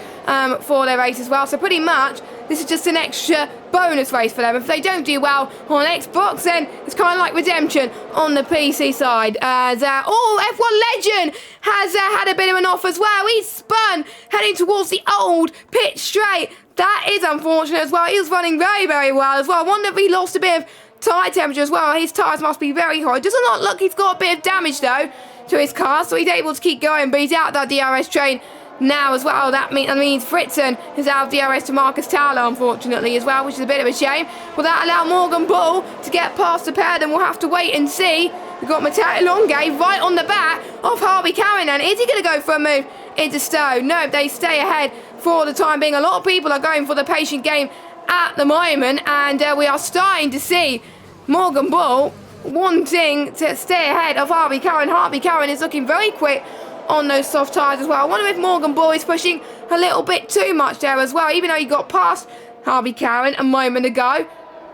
for their race as well. So pretty much, this is just an extra bonus race for them. If they don't do well on Xbox, then it's kind of like redemption on the PC side. As F1 Legend has had a bit of an off as well. He's spun, heading towards the old pit straight. That is unfortunate as well. He was running very, very well as well. I wonder if he lost a bit of tyre temperature as well. His tyres must be very hot. It doesn't look he's got a bit of damage though to his car, so he's able to keep going, but he's out that DRS train now as well. That means Fritzen is out of DRS to Marcus Towler, unfortunately, as well, which is a bit of a shame. Will that allow Morgan Bull to get past the pair? Then we'll have to wait and see. We've got Matteo Longate right on the back of Harvey Cowan, and is he going to go for a move into Stowe? No, they stay ahead for the time being. A lot of people are going for the patient game at the moment, and we are starting to see Morgan Bull wanting to stay ahead of Harvey Cowan. Harvey Cowan is looking very quick on those soft tyres as well. I wonder if Morgan Bull is pushing a little bit too much there as well, even though he got past Harvey Cowan a moment ago.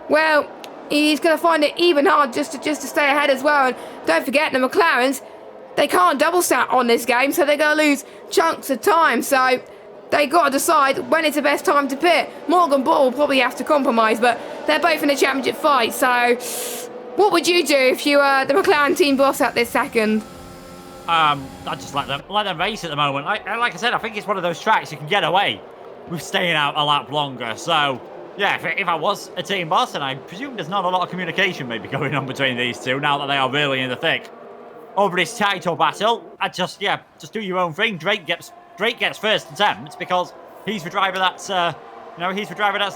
Well, he's going to find it even hard just to stay ahead as well. And don't forget, the McLarens, they can't double stat on this game, so they're going to lose chunks of time. So they got to decide when it's the best time to pit. Morgan Bull will probably have to compromise, but they're both in a championship fight. So what would you do if you were the McLaren team boss at this second? I'd just let them race at the moment. Like I said, I think it's one of those tracks you can get away with staying out a lap longer. So yeah, if I was a team boss, and I presume there's not a lot of communication maybe going on between these two now that they are really in the thick over this title battle, I'd just do your own thing. Drake gets first attempt because he's the driver that's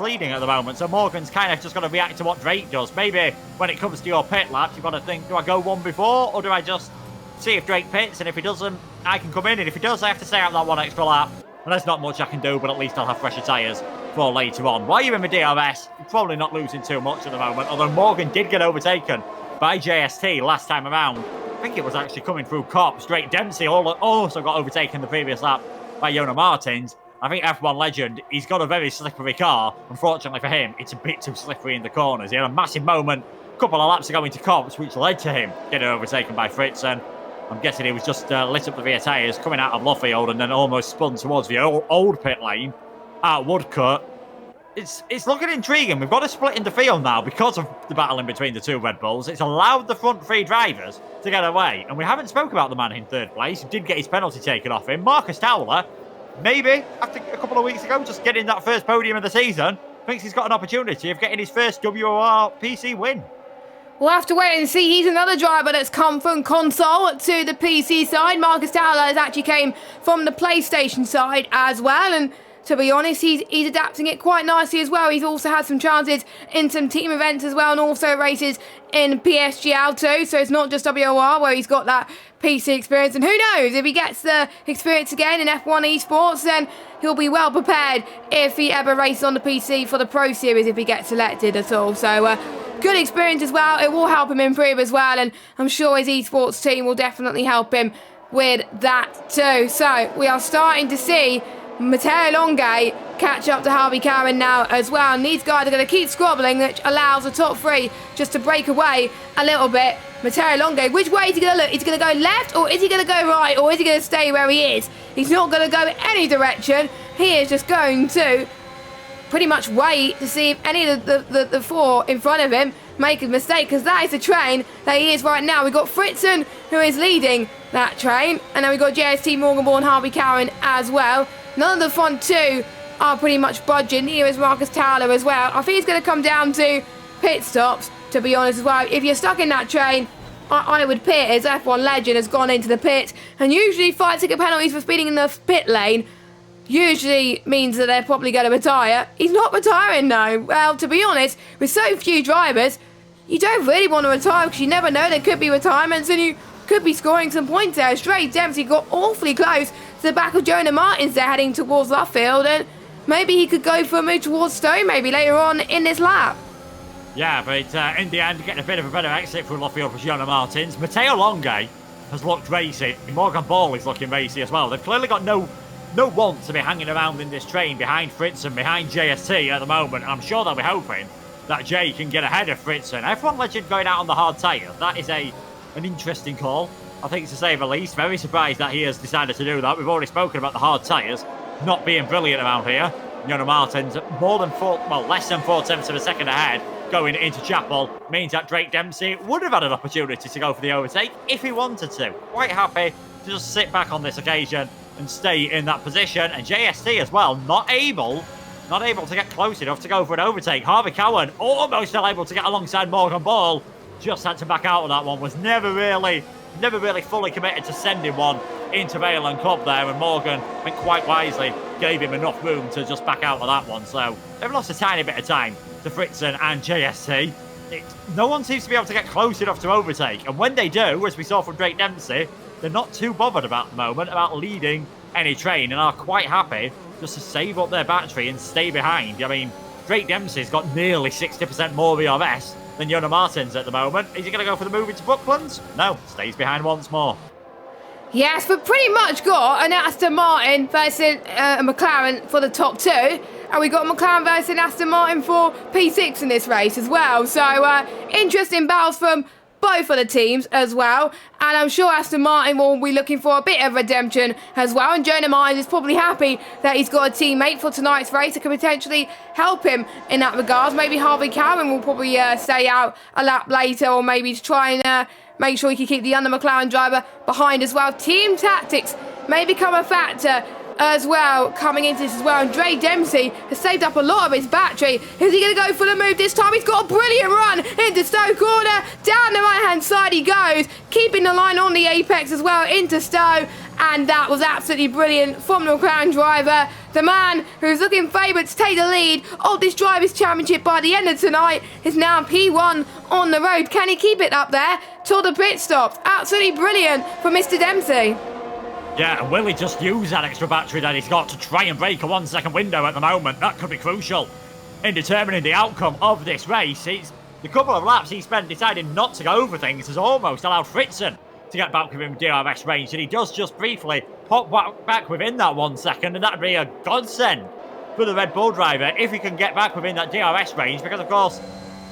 leading at the moment. So Morgan's kind of just got to react to what Drake does. Maybe when it comes to your pit laps, you've got to think, do I go one before, or do I just see if Drake pits, and if he doesn't, I can come in, and if he does, I have to stay out that one extra lap. And there's not much I can do, but at least I'll have fresher tyres for later on. While you're in the DRS, you're probably not losing too much at the moment, although Morgan did get overtaken by JST last time around. I think it was actually coming through Cops. Drake Dempsey also got overtaken the previous lap by Jonah Martins. I think F1 Legend, he's got a very slippery car. Unfortunately for him, it's a bit too slippery in the corners. He had a massive moment a couple of laps ago into Cops, which led to him getting overtaken by Fritz, and I'm guessing he was just lit up the rear tyres coming out of Luffield and then almost spun towards the old pit lane at Woodcut. It's looking intriguing. We've got a split in the field now because of the battle in between the two Red Bulls. It's allowed the front three drivers to get away. And we haven't spoke about the man in third place who did get his penalty taken off him. Marcus Towler, maybe, after a couple of weeks ago, just getting that first podium of the season, thinks he's got an opportunity of getting his first WOR PC win. We'll have to wait and see. He's another driver that's come from console to the PC side. Marcus Towler has actually came from the PlayStation side as well. And to be honest, he's adapting it quite nicely as well. He's also had some chances in some team events as well, and also races in PSG Alto. So it's not just WOR where he's got that PC experience. And who knows, if he gets the experience again in F1 esports, then he'll be well prepared if he ever races on the PC for the Pro Series, if he gets selected at all. So good experience as well. It will help him improve as well, and I'm sure his esports team will definitely help him with that too. So we are starting to see Matteo Longe catch up to Harvey Cowan now as well, and these guys are going to keep squabbling, which allows the top three just to break away a little bit. Matteo Longe, which way is he going to look? Is he going to go left, or is he going to go right, or is he going to stay where he is? He's not going to go any direction. He is just going to pretty much wait to see if any of the four in front of him make a mistake, because that is the train that he is right now. We've got Fritzen, who is leading that train, and then we've got JST, Morgan Harvey Cowan as well. None of the front two are pretty much budging. Here is Marcus Towler as well. I think it's going to come down to pit stops, to be honest as well. If you're stuck in that train, I would pit, as F1 Legend has gone into the pit, and usually 5-ticket penalties for speeding in the pit lane usually means that they're probably going to retire. He's not retiring though. Well, to be honest, with so few drivers, you don't really want to retire, because you never know, there could be retirements and you could be scoring some points there. Straight Dempsey got awfully close to the back of Jonah Martins there, heading towards Luffield, and maybe he could go for a move towards Stowe maybe later on in this lap. Yeah, but in the end, getting a bit of a better exit through Luffield for Jonah Martins. Matteo Longe has looked racy. Morgan Ball is looking racy as well. They've clearly got no want to be hanging around in this train behind Fritz and behind JST at the moment. And I'm sure they'll be hoping that Jay can get ahead of Fritz. And F1 Legend going out on the hard tyre. That is an interesting call, I think, to say the least. Very surprised that he has decided to do that. We've already spoken about the hard tyres not being brilliant around here. Jonah Martins less than 4/10 of a second ahead going into Chapel means that Drake Dempsey would have had an opportunity to go for the overtake if he wanted to. Quite happy to just sit back on this occasion and stay in that position. And JST as well, not able to get close enough to go for an overtake. Harvey Cowan almost still able to get alongside Morgan Ball, just had to back out of that one. Was never really fully committed to sending one into Vale and Club there, and Morgan, I think quite wisely, gave him enough room to just back out of that one. So they've lost a tiny bit of time to Fritzen and JST. No one seems to be able to get close enough to overtake, and when they do, as we saw from Drake Dempsey, they're not too bothered about the moment about leading any train, and are quite happy just to save up their battery and stay behind. I mean, Drake Dempsey's got nearly 60% more VRS than Jonah Martins at the moment. Is he going to go for the move into Brooklands? No, stays behind once more. Yes, but pretty much got an Aston Martin versus a McLaren for the top two. And we got McLaren versus Aston Martin for P6 in this race as well. So interesting battles from both of the teams as well. And I'm sure Aston Martin will be looking for a bit of redemption as well. And Jonah Martins is probably happy that he's got a teammate for tonight's race that could potentially help him in that regard. Maybe Harvey Cowan will probably stay out a lap later, or maybe to try and make sure he can keep the under McLaren driver behind as well. Team tactics may become a factor as well coming into this as well. And Dre Dempsey has saved up a lot of his battery. Is he going to go for the move this time? He's got a brilliant run into Stowe corner. Down the right hand side he goes, keeping the line on the apex as well into Stowe. And that was absolutely brilliant from the McLaren driver. The man who's looking favourite to take the lead of this Drivers' Championship by the end of tonight is now P1 on the road. Can he keep it up there till the pit stops? Absolutely brilliant from Mr. Dempsey. Yeah, and will he just use that extra battery that he's got to try and break a 1 second window at the moment? That could be crucial in determining the outcome of this race. The couple of laps he spent deciding not to go for things has almost allowed Fritzen to get back within DRS range, and he does just briefly pop back within that 1 second, and that'd be a godsend for the Red Bull driver if he can get back within that DRS range, because of course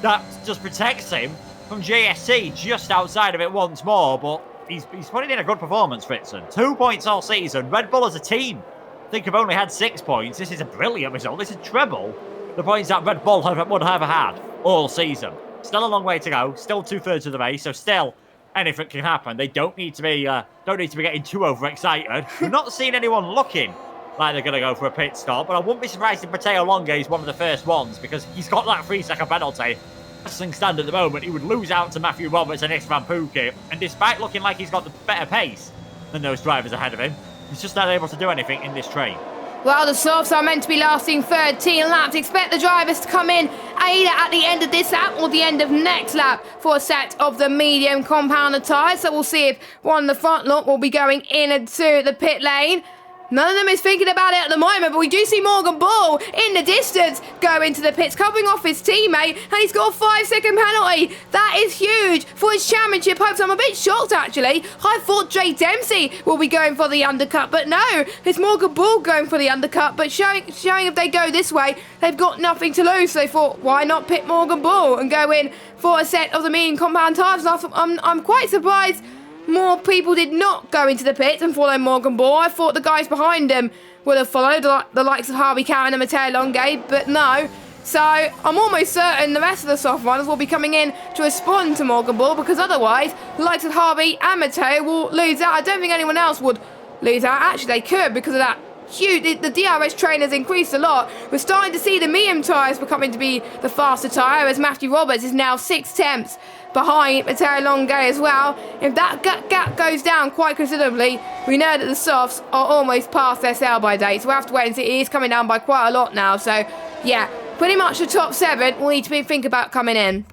that just protects him from JSC just outside of it once more. But he's putting in a good performance, Fritzen. 2 points all season. Red Bull as a team, I think, have only had 6 points. This is a brilliant result. This is treble the points that Red Bull would have had all season. Still a long way to go. Still 2/3 of the race, so still anything can happen. They don't need to be getting too overexcited. We're not seeing anyone looking like they're going to go for a pit stop, but I wouldn't be surprised if Matteo Longe is one of the first ones, because he's got that 3 second penalty. As things stand at the moment, he would lose out to Matthew Roberts and Istvan Pukki, and despite looking like he's got the better pace than those drivers ahead of him, he's just not able to do anything in this train. Well, the softs are meant to be lasting 13 laps. Expect the drivers to come in either at the end of this lap or the end of next lap for a set of the medium compounder tyres. So we'll see if one in the front lot will be going into the pit lane. None of them is thinking about it at the moment, but we do see Morgan Ball in the distance go into the pits, covering off his teammate, and he's got a 5-second penalty. That is huge for his championship hopes. I'm a bit shocked, actually. I thought Jay Dempsey will be going for the undercut, but no, it's Morgan Ball going for the undercut, but showing if they go this way, they've got nothing to lose. So they thought, why not pit Morgan Ball and go in for a set of the medium compound tyres? I'm quite surprised more people did not go into the pits and follow Morgan Ball. I thought the guys behind him would have followed, the likes of Harvey Cowan and Matteo Longe, but no. So I'm almost certain the rest of the soft runners will be coming in to respond to Morgan Ball, because otherwise the likes of Harvey and Matteo will lose out. I don't think anyone else would lose out. Actually, they could, because of that huge, the DRS train has increased a lot. We're starting to see the medium tyres becoming to be the faster tyre, as Matthew Roberts is now 6 tenths behind Matteo Longe as well. If that gap goes down quite considerably, we know that the softs are almost past their sell-by date. So we'll have to wait and see. It is coming down by quite a lot now. So, yeah, pretty much the top 7 will need to think about coming in.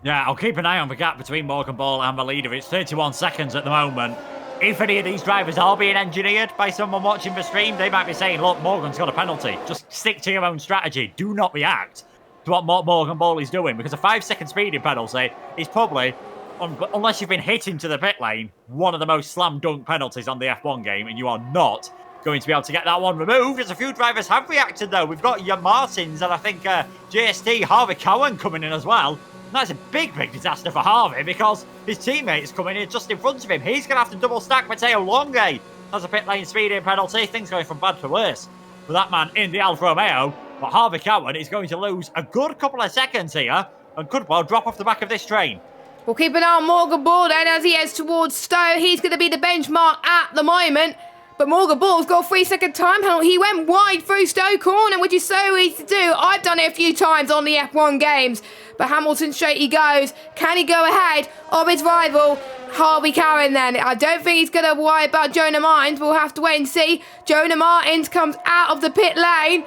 Yeah, I'll keep an eye on the gap between Morgan Ball and the leader. It's 31 seconds at the moment. If any of these drivers are being engineered by someone watching the stream, they might be saying, look, Morgan's got a penalty. Just stick to your own strategy. Do not react to what Morgan Ball is doing, because a 5-second speeding penalty is probably, unless you've been hit into the pit lane, one of the most slam dunk penalties on the F1 game, and you are not going to be able to get that one removed, as a few drivers have reacted though. We've got your Martins and I think JST, Harvey Cowan coming in as well. And that's a big disaster for Harvey, because his teammate is coming in just in front of him. He's going to have to double stack Matteo Longe as a pit lane speeding penalty. Things going from bad to worse for that man in the Alfa Romeo. But Harvey Cowan is going to lose a good couple of seconds here and could well drop off the back of this train. We'll keep an eye on Morgan Ball then as he heads towards Stowe. He's going to be the benchmark at the moment. But Morgan Ball's got a 3-second time penalty. He went wide through Stowe corner, which is so easy to do. I've done it a few times on the F1 games. But Hamilton straight he goes. Can he go ahead of his rival, Harvey Cowan then? I don't think he's going to worry about Jonah Martins. We'll have to wait and see. Jonah Martins comes out of the pit lane.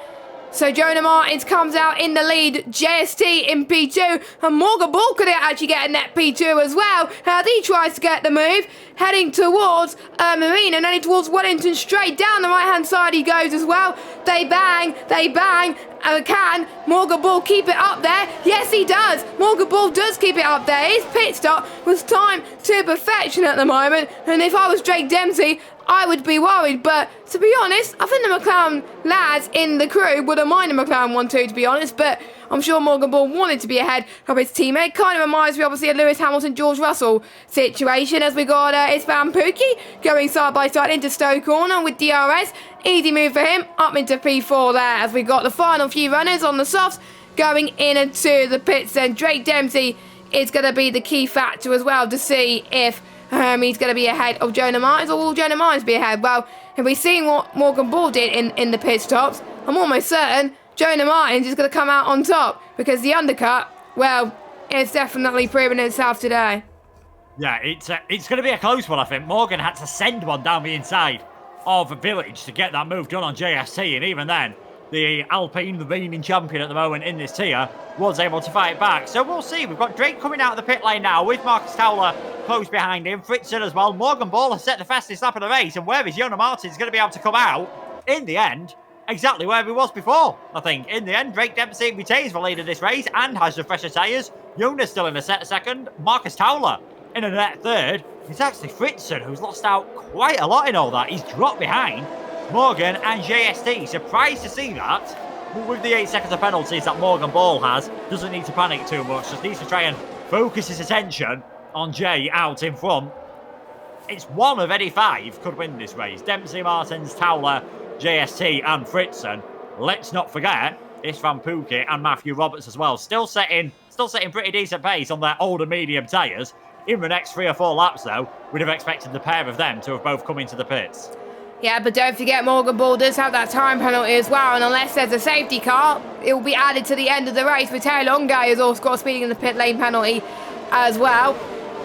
So Jonah Martins comes out in the lead, JST in P2, and Morgan Ball could actually get a net P2 as well, as he tries to get the move, heading towards Marina, and heading towards Wellington, straight down the right-hand side he goes as well. They bang, and can Morgan Ball keep it up there? Yes, he does. Morgan Ball does keep it up there. His pit stop was timed to perfection at the moment, and if I was Drake Dempsey, I would be worried, but to be honest, I think the McLaren lads in the crew would have minded McLaren 1-2, to be honest, but I'm sure Morgan Ball wanted to be ahead of his teammate. Kind of reminds me, obviously, of Lewis Hamilton, George Russell situation, as we got Isvan Pookie going side by side into Stowe corner with DRS. Easy move for him, up into P4 there, as we got the final few runners on the softs going into the pits, and Drake Dempsey is going to be the key factor as well to see if he's going to be ahead of Jonah Martins, or will Jonah Martins be ahead? Well, if we've seen what Morgan Ball did in the pit stops, I'm almost certain Jonah Martins is going to come out on top, because the undercut, well, it's definitely proven itself today. Yeah, it's going to be a close one, I think. Morgan had to send one down the inside of the village to get that move done on JST, and even then, the Alpine, the reigning champion at the moment in this tier, was able to fight back. So we'll see. We've got Drake coming out of the pit lane now with Marcus Towler close behind him. Fritzen as well. Morgan Ball has set the fastest lap of the race. And where is Jonah Martins going to be able to come out? In the end, exactly where he was before, I think. In the end, Drake Dempsey retains the lead of this race and has the fresher tyres. Jonas still in a set second. Marcus Towler in a net third. It's actually Fritzen who's lost out quite a lot in all that. He's dropped behind Morgan and JST. Surprised to see that. But with the 8 seconds of penalties that Morgan Ball has, doesn't need to panic too much. Just needs to try and focus his attention on Jay out in front. It's one of any 5 could win this race. Dempsey, Martins, Towler, JST and Fritzen. Let's not forget Isvan Pookie and Matthew Roberts as well. Still setting pretty decent pace on their older medium tyres. In the next 3 or 4 laps though, we'd have expected the pair of them to have both come into the pits. Yeah, but don't forget Morgan Ball does have that time penalty as well, and unless there's a safety car, it will be added to the end of the race. Matteo Longe has also got a speeding in the pit lane penalty as well.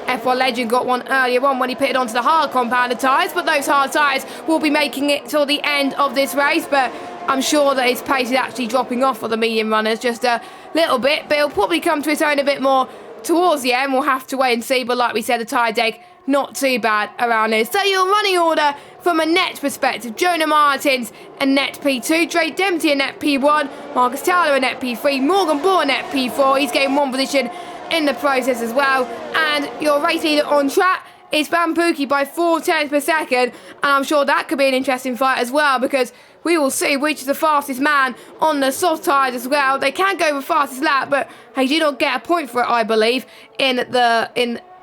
F1 legend got one earlier on when he pitted onto the hard compounded tyres, but those hard tyres will be making it till the end of this race. But I'm sure that his pace is actually dropping off for the medium runners just a little bit, but he'll probably come to his own a bit more towards the end. We'll have to wait and see, but like we said, the tyre deck, not too bad around here. So your running order from a net perspective: Jonah Martins a net P2, Drake Dempsey a net P1, Marcus Taylor a net P3, Morgan Ball a net P4. He's getting one position in the process as well. And your race leader on track is Bambuki by 4/10 per second, and I'm sure that could be an interesting fight as well, because we will see which is the fastest man on the soft tyres as well. They can go the fastest lap, but they do not get a point for it, I believe, in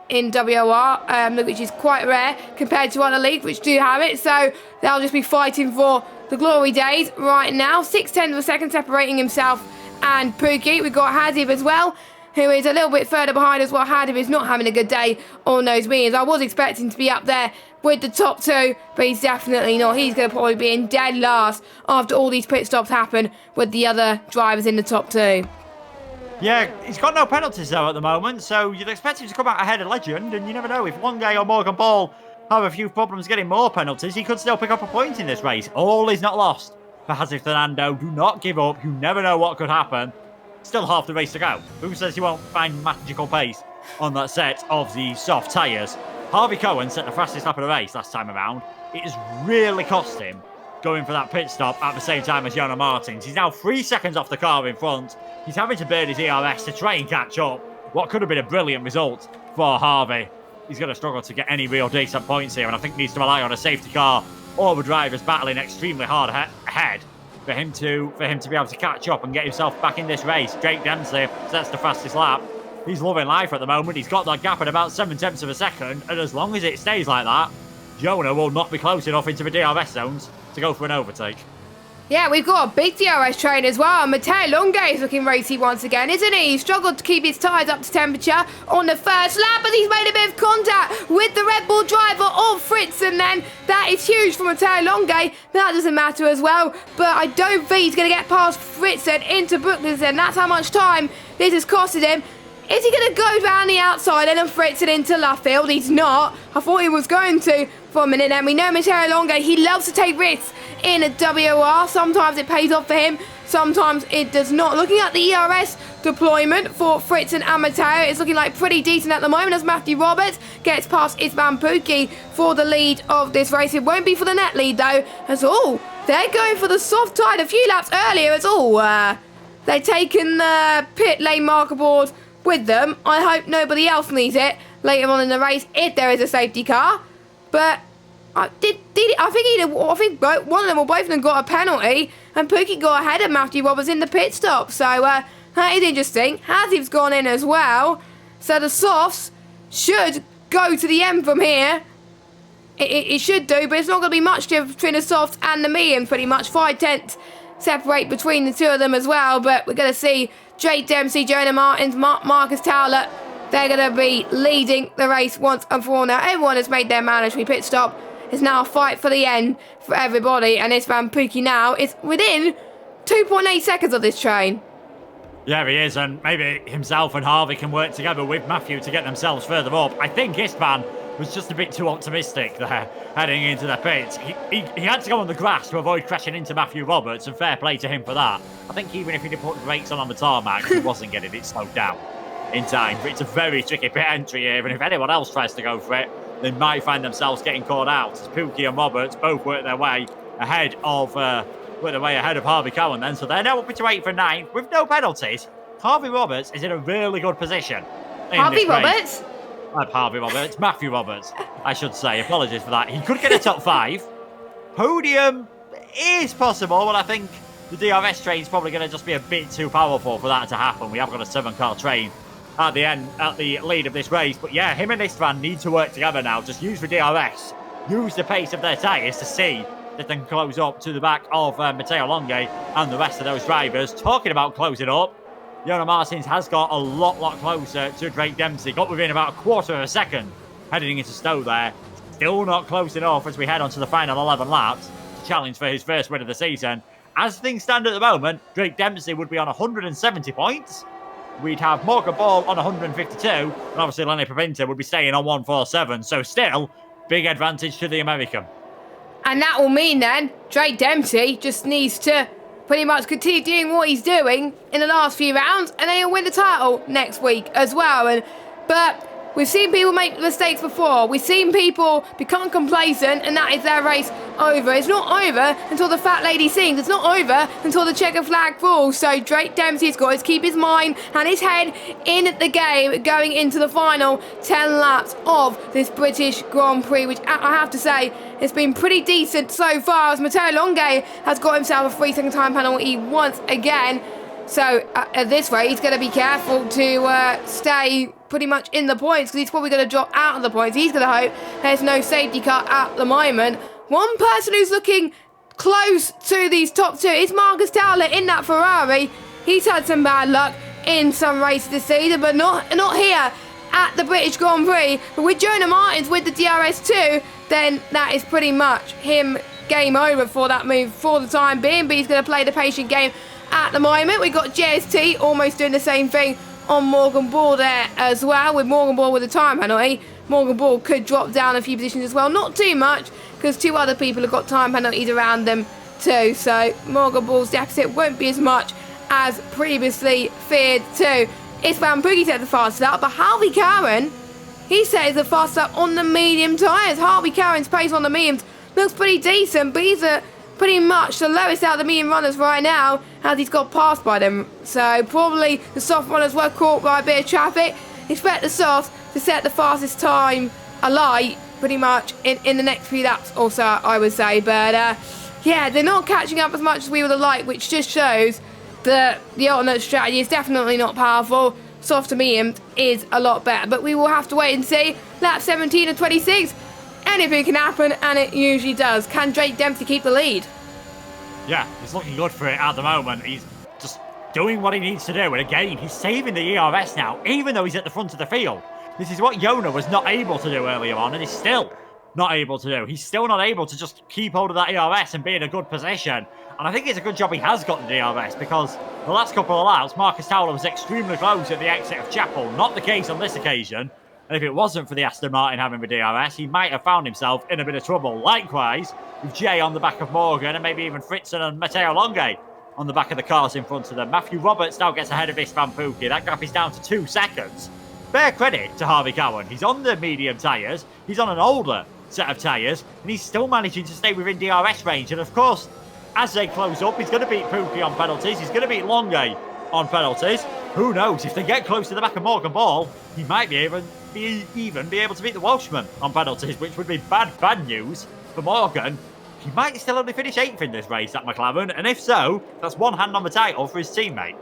WOR, which is quite rare compared to other leagues which do have it. So they'll just be fighting for the glory days right now. 6/10 of a second separating himself and Pookie. We've got Hadib as well, who is a little bit further behind as well. Hadib is not having a good day on those mediums. I was expecting to be up there with the top two, but he's definitely not. He's going to probably be in dead last after all these pit stops happen with the other drivers in the top two. Yeah, he's got no penalties though at the moment, so you'd expect him to come out ahead of Legend, and you never know, if one guy or Morgan Ball have a few problems getting more penalties, he could still pick up a point in this race. All is not lost for Hazif Fernando. Do not give up. You never know what could happen. Still half the race to go. Who says he won't find magical pace on that set of the soft tyres? Harvey Cohen set the fastest lap of the race last time around. It has really cost him going for that pit stop at the same time as Jonah Martins. He's now 3 seconds off the car in front. He's having to burn his ERS to try and catch up. What could have been a brilliant result for Harvey. He's going to struggle to get any real decent points here, and I think needs to rely on a safety car or the drivers battling extremely hard ahead for him to be able to catch up and get himself back in this race. Drake Dempsey sets the fastest lap. He's loving life at the moment. He's got that gap at about 7/10 of a second, and as long as it stays like that, Jonah will not be close enough into the DRS zones to go for an overtake. Yeah, we've got a big DRS train as well. Matteo Longe is looking racy once again, isn't he? He struggled to keep his tyres up to temperature on the first lap, but he's made a bit of contact with the Red Bull driver of Fritz, and then that is huge for Matteo Longe. That doesn't matter as well, but I don't think he's going to get past Fritz and into Brooklands, and that's how much time this has costed him. Is he going to go down the outside and then Fritz it into Luffield? He's not. I thought he was going to for a minute, and we know Matteo Longe, he loves to take risks in a WOR. Sometimes it pays off for him, sometimes it does not. Looking at the ERS deployment for Fritz and Matteo, it's looking like pretty decent at the moment as Matthew Roberts gets past Isvan Pookie for the lead of this race. It won't be for the net lead though, as all they're going for the soft tide a few laps earlier as all. They've taken the pit lane marker board with them. I hope nobody else needs it later on in the race if there is a safety car. But I think one of them or both of them got a penalty, and Pookie got ahead of Matthew Roberts in the pit stop. So that is interesting. Haziv's gone in as well. So the softs should go to the end from here. It should do, but it's not going to be much difference between the softs and the mediums. Pretty much 5/10 separate between the two of them as well. But we're going to see Drake Dempsey, Jonah Martins, Marcus Towler. They're going to be leading the race once and for all now. Everyone has made their mandatory pit stop. It's now a fight for the end for everybody, and Isvan Pookie now is within 2.8 seconds of this train. Yeah, he is, and maybe himself and Harvey can work together with Matthew to get themselves further up. I think Istvan was just a bit too optimistic there, heading into the pits. He had to go on the grass to avoid crashing into Matthew Roberts, and fair play to him for that. I think even if he'd put the brakes on the tarmac, he wasn't getting it slowed down in time. But it's a very tricky pit entry here, and if anyone else tries to go for it, they might find themselves getting caught out. As Pookie and Roberts both work their way ahead of Harvey Cohen then, so they're now up into 8th and 9th with no penalties. Harvey Roberts is in a really good position. Harvey Roberts? Matthew Roberts, I should say. Apologies for that. He could get a top 5. Podium is possible, but I think the DRS train is probably going to just be a bit too powerful for that to happen. We have got a 7-car train at the lead of this race. But yeah, him and Istvan need to work together now. Just use the DRS, use the pace of their tyres to see that they can close up to the back of Matteo Longe and the rest of those drivers. Talking about closing up, Jonah Martins has got a lot closer to Drake Dempsey. Got within about a quarter of a second heading into Stowe there. Still not close enough as we head on to the final 11 laps to challenge for his first win of the season. As things stand at the moment, Drake Dempsey would be on 170 points. We'd have Morgan Ball on 152, and obviously Lenny Paventa would be staying on 147. So still, big advantage to the American. And that will mean then Drake Dempsey just needs to pretty much continue doing what he's doing in the last few rounds, and then he'll win the title next week as well. But we've seen people make mistakes before. We've seen people become complacent, and that is their race over. It's not over until the fat lady sings. It's not over until the checker flag falls. So Drake Dempsey's got to keep his mind and his head in the game going into the final 10 laps of this British Grand Prix, which I have to say has been pretty decent so far, as Matteo Longe has got himself a 3-second time penalty once again. So at this rate, he's going to be careful to stay pretty much in the points, because he's probably going to drop out of the points. He's going to hope there's no safety car at the moment. One person who's looking close to these top two is Marcus Towler in that Ferrari. He's had some bad luck in some races this season, but not here at the British Grand Prix. But with Jonah Martins with the DRS2, then that is pretty much him game over for that move for the time being. But he's going to play the patient game at the moment. We've got JST almost doing the same thing on Morgan Ball there as well, with Morgan Ball with a time penalty. Morgan Ball could drop down a few positions as well, not too much, because two other people have got time penalties around them too, so Morgan Ball's deficit won't be as much as previously feared too. It's Van Boogie set the fastest up, but Harvey Karen, he says the fastest up on the medium tyres. Harvey Karen's pace on the mediums looks pretty decent, but he's pretty much the lowest out of the medium runners right now, as he's got passed by them. So probably the soft runners were caught by a bit of traffic. Expect the soft to set the fastest time alight pretty much in the next few laps also, I would say. But yeah, they're not catching up as much as we would have liked, which just shows that the alternate strategy is definitely not powerful. Soft to medium is a lot better, but we will have to wait and see. Lap 17 and 26, anything can happen, and it usually does. Can Drake Dempsey keep the lead? Yeah, he's looking good for it at the moment. He's just doing what he needs to do. And again, he's saving the ERS now, even though he's at the front of the field. This is what Yona was not able to do earlier on, and he's still not able to do. He's still not able to just keep hold of that ERS and be in a good position. And I think it's a good job he has gotten the ERS, because the last couple of laps, Marcus Towler was extremely close at the exit of Chapel. Not the case on this occasion. And if it wasn't for the Aston Martin having the DRS, he might have found himself in a bit of trouble. Likewise, with Jay on the back of Morgan, and maybe even Fritzen and Matteo Longe on the back of the cars in front of them. Matthew Roberts now gets ahead of this Van Pookie. That gap is down to 2 seconds. Fair credit to Harvey Cowan. He's on the medium tyres. He's on an older set of tyres, and he's still managing to stay within DRS range. And of course, as they close up, he's going to beat Pookie on penalties. He's going to beat Longe on penalties. Who knows? If they get close to the back of Morgan Ball, he might be able to beat the Welshman on penalties, which would be bad news for Morgan. He might still only finish 8th in this race at McLaren, and if so, that's one hand on the title for his teammate.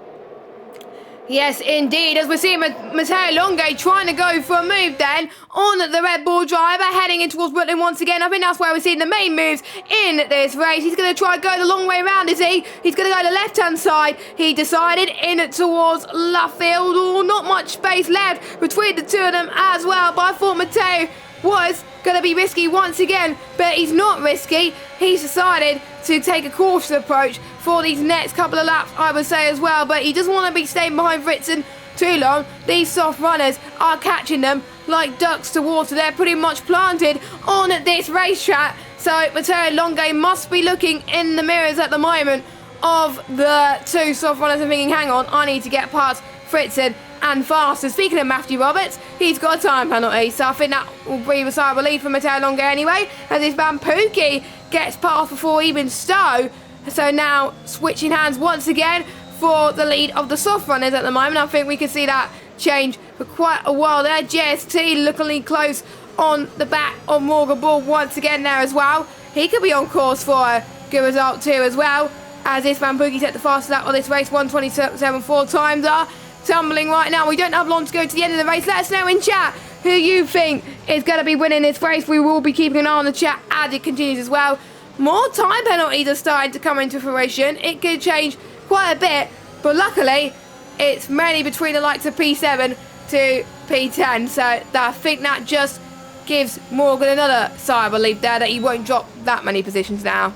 Yes, indeed, as we're seeing Matteo Longe trying to go for a move then on the Red Bull driver, heading in towards Brooklyn once again. I think that's where we're seeing the main moves in this race. He's going to try to go the long way around, is he? He's going to go the left-hand side. He decided in towards Luffield. Oh, not much space left between the two of them as well, but I thought Matteo was going to be risky once again, but he's not risky. He's decided to take a cautious approach for these next couple of laps, I would say as well, but he doesn't want to be staying behind Fritzen too long. These soft runners are catching them like ducks to water. They're pretty much planted on this racetrack, so Matteo Longe must be looking in the mirrors at the moment of the two soft runners and thinking, hang on, I need to get past Fritzen and faster. Speaking of Matthew Roberts, he's got a time penalty, so I think that will breathe a sigh of relief for Matteo Longe anyway, as this Van Pookie gets past before even Stowe. So now switching hands once again for the lead of the soft runners at the moment. I think we can see that change for quite a while there. JST looking close on the back of Morgan Ball once again there as well. He could be on course for a good result too as well, as this Van Pookie set the fastest lap of this race, 1:27.4 times are tumbling right now. We don't have long to go to the end of the race. Let us know in chat who you think is going to be winning this race. We will be keeping an eye on the chat as it continues as well. More time penalties are starting to come into fruition. It could change quite a bit, but luckily it's mainly between the likes of P7 to P10, so I think that just gives Morgan another sigh of relief there that he won't drop that many positions now.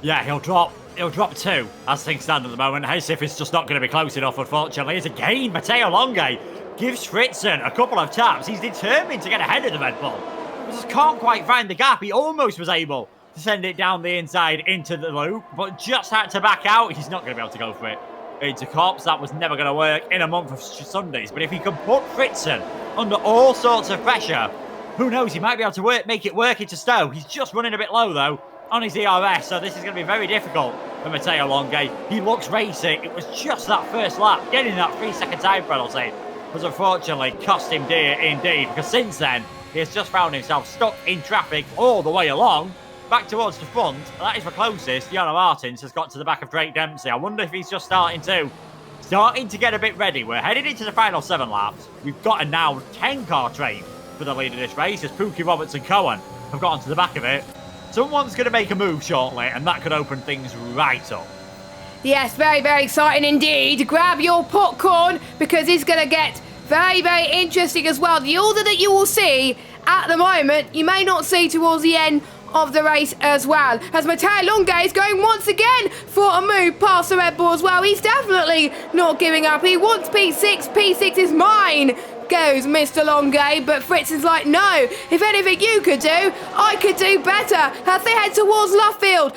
Yeah, he'll drop 2 as things stand at the moment. Haysif is just not going to be close enough, unfortunately. As again, Matteo Longe gives Fritzen a couple of taps. He's determined to get ahead of the Red Bull. He just can't quite find the gap. He almost was able to send it down the inside into the loop, but just had to back out. He's not going to be able to go for it into Cops. That was never going to work in a month of Sundays. But if he can put Fritzen under all sorts of pressure, who knows? He might be able to make it work into Stowe. He's just running a bit low, though, on his ERS, so this is going to be very difficult for Matteo Longe. He looks racy. It was just that first lap, getting that 3-second time penalty, was unfortunately cost him dear indeed, because since then, he has just found himself stuck in traffic all the way along, back towards the front. That is the closest Jono Martins has got to the back of Drake Dempsey. I wonder if he's just starting to get a bit ready. We're headed into the final 7 laps. We've got a now 10-car train for the lead of this race, as Pookie, Roberts and Cohen have got onto the back of it. Someone's going to make a move shortly, and that could open things right up. Yes, very, very exciting indeed. Grab your popcorn, because it's going to get very, very interesting as well. The order that you will see at the moment, you may not see towards the end of the race as well, as Matteo Longe is going once again for a move past the Red Bull as well. He's definitely not giving up. He wants P6. P6 is mine, goes Mr. Longe, but Fritzen's like, no, if anything you could do, I could do better, as they head towards Luffield.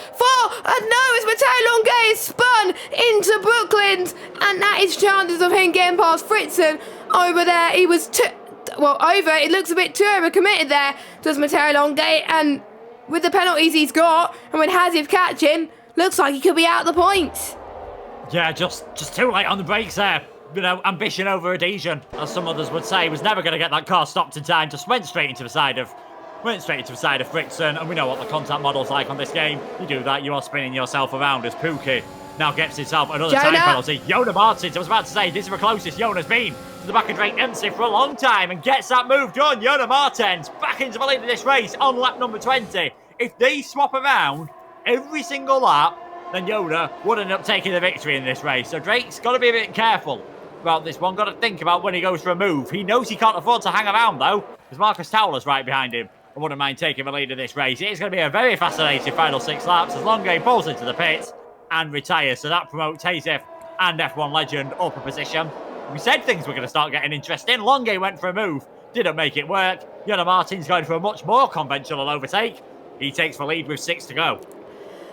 As Matteo Longe is spun into Brooklands, and that is chances of him getting past Fritzen over there. He was it looks a bit too overcommitted there, does Matteo Longe, and with the penalties he's got, and with Hazif catching, looks like he could be out of the points. Yeah, just too late on the brakes there. You know, ambition over adhesion, as some others would say. Was never going to get that car stopped in time. Just went straight into the side of Fritzen, and we know what the contact model's like on this game. You do that, you are spinning yourself around, as Pookie now gets himself another time penalty. Jono Martins, I was about to say, this is the closest Jona's been to the back of Drake Dempsey for a long time, and gets that move done. Jono Martins back into the lead of this race on lap number 20. If they swap around every single lap, then Jono would end up taking the victory in this race. So Drake's got to be a bit careful about this one. Got to think about when he goes for a move. He knows he can't afford to hang around, though, because Marcus Towler's right behind him. I wouldn't mind taking the lead of this race. It is going to be a very fascinating final 6 laps, as Longe pulls into the pits and retires. So that promotes Hazif and F1 Legend up a position. We said things were going to start getting interesting. Longe went for a move, didn't make it work. Jono Martins going for a much more conventional overtake. He takes the lead with 6 to go.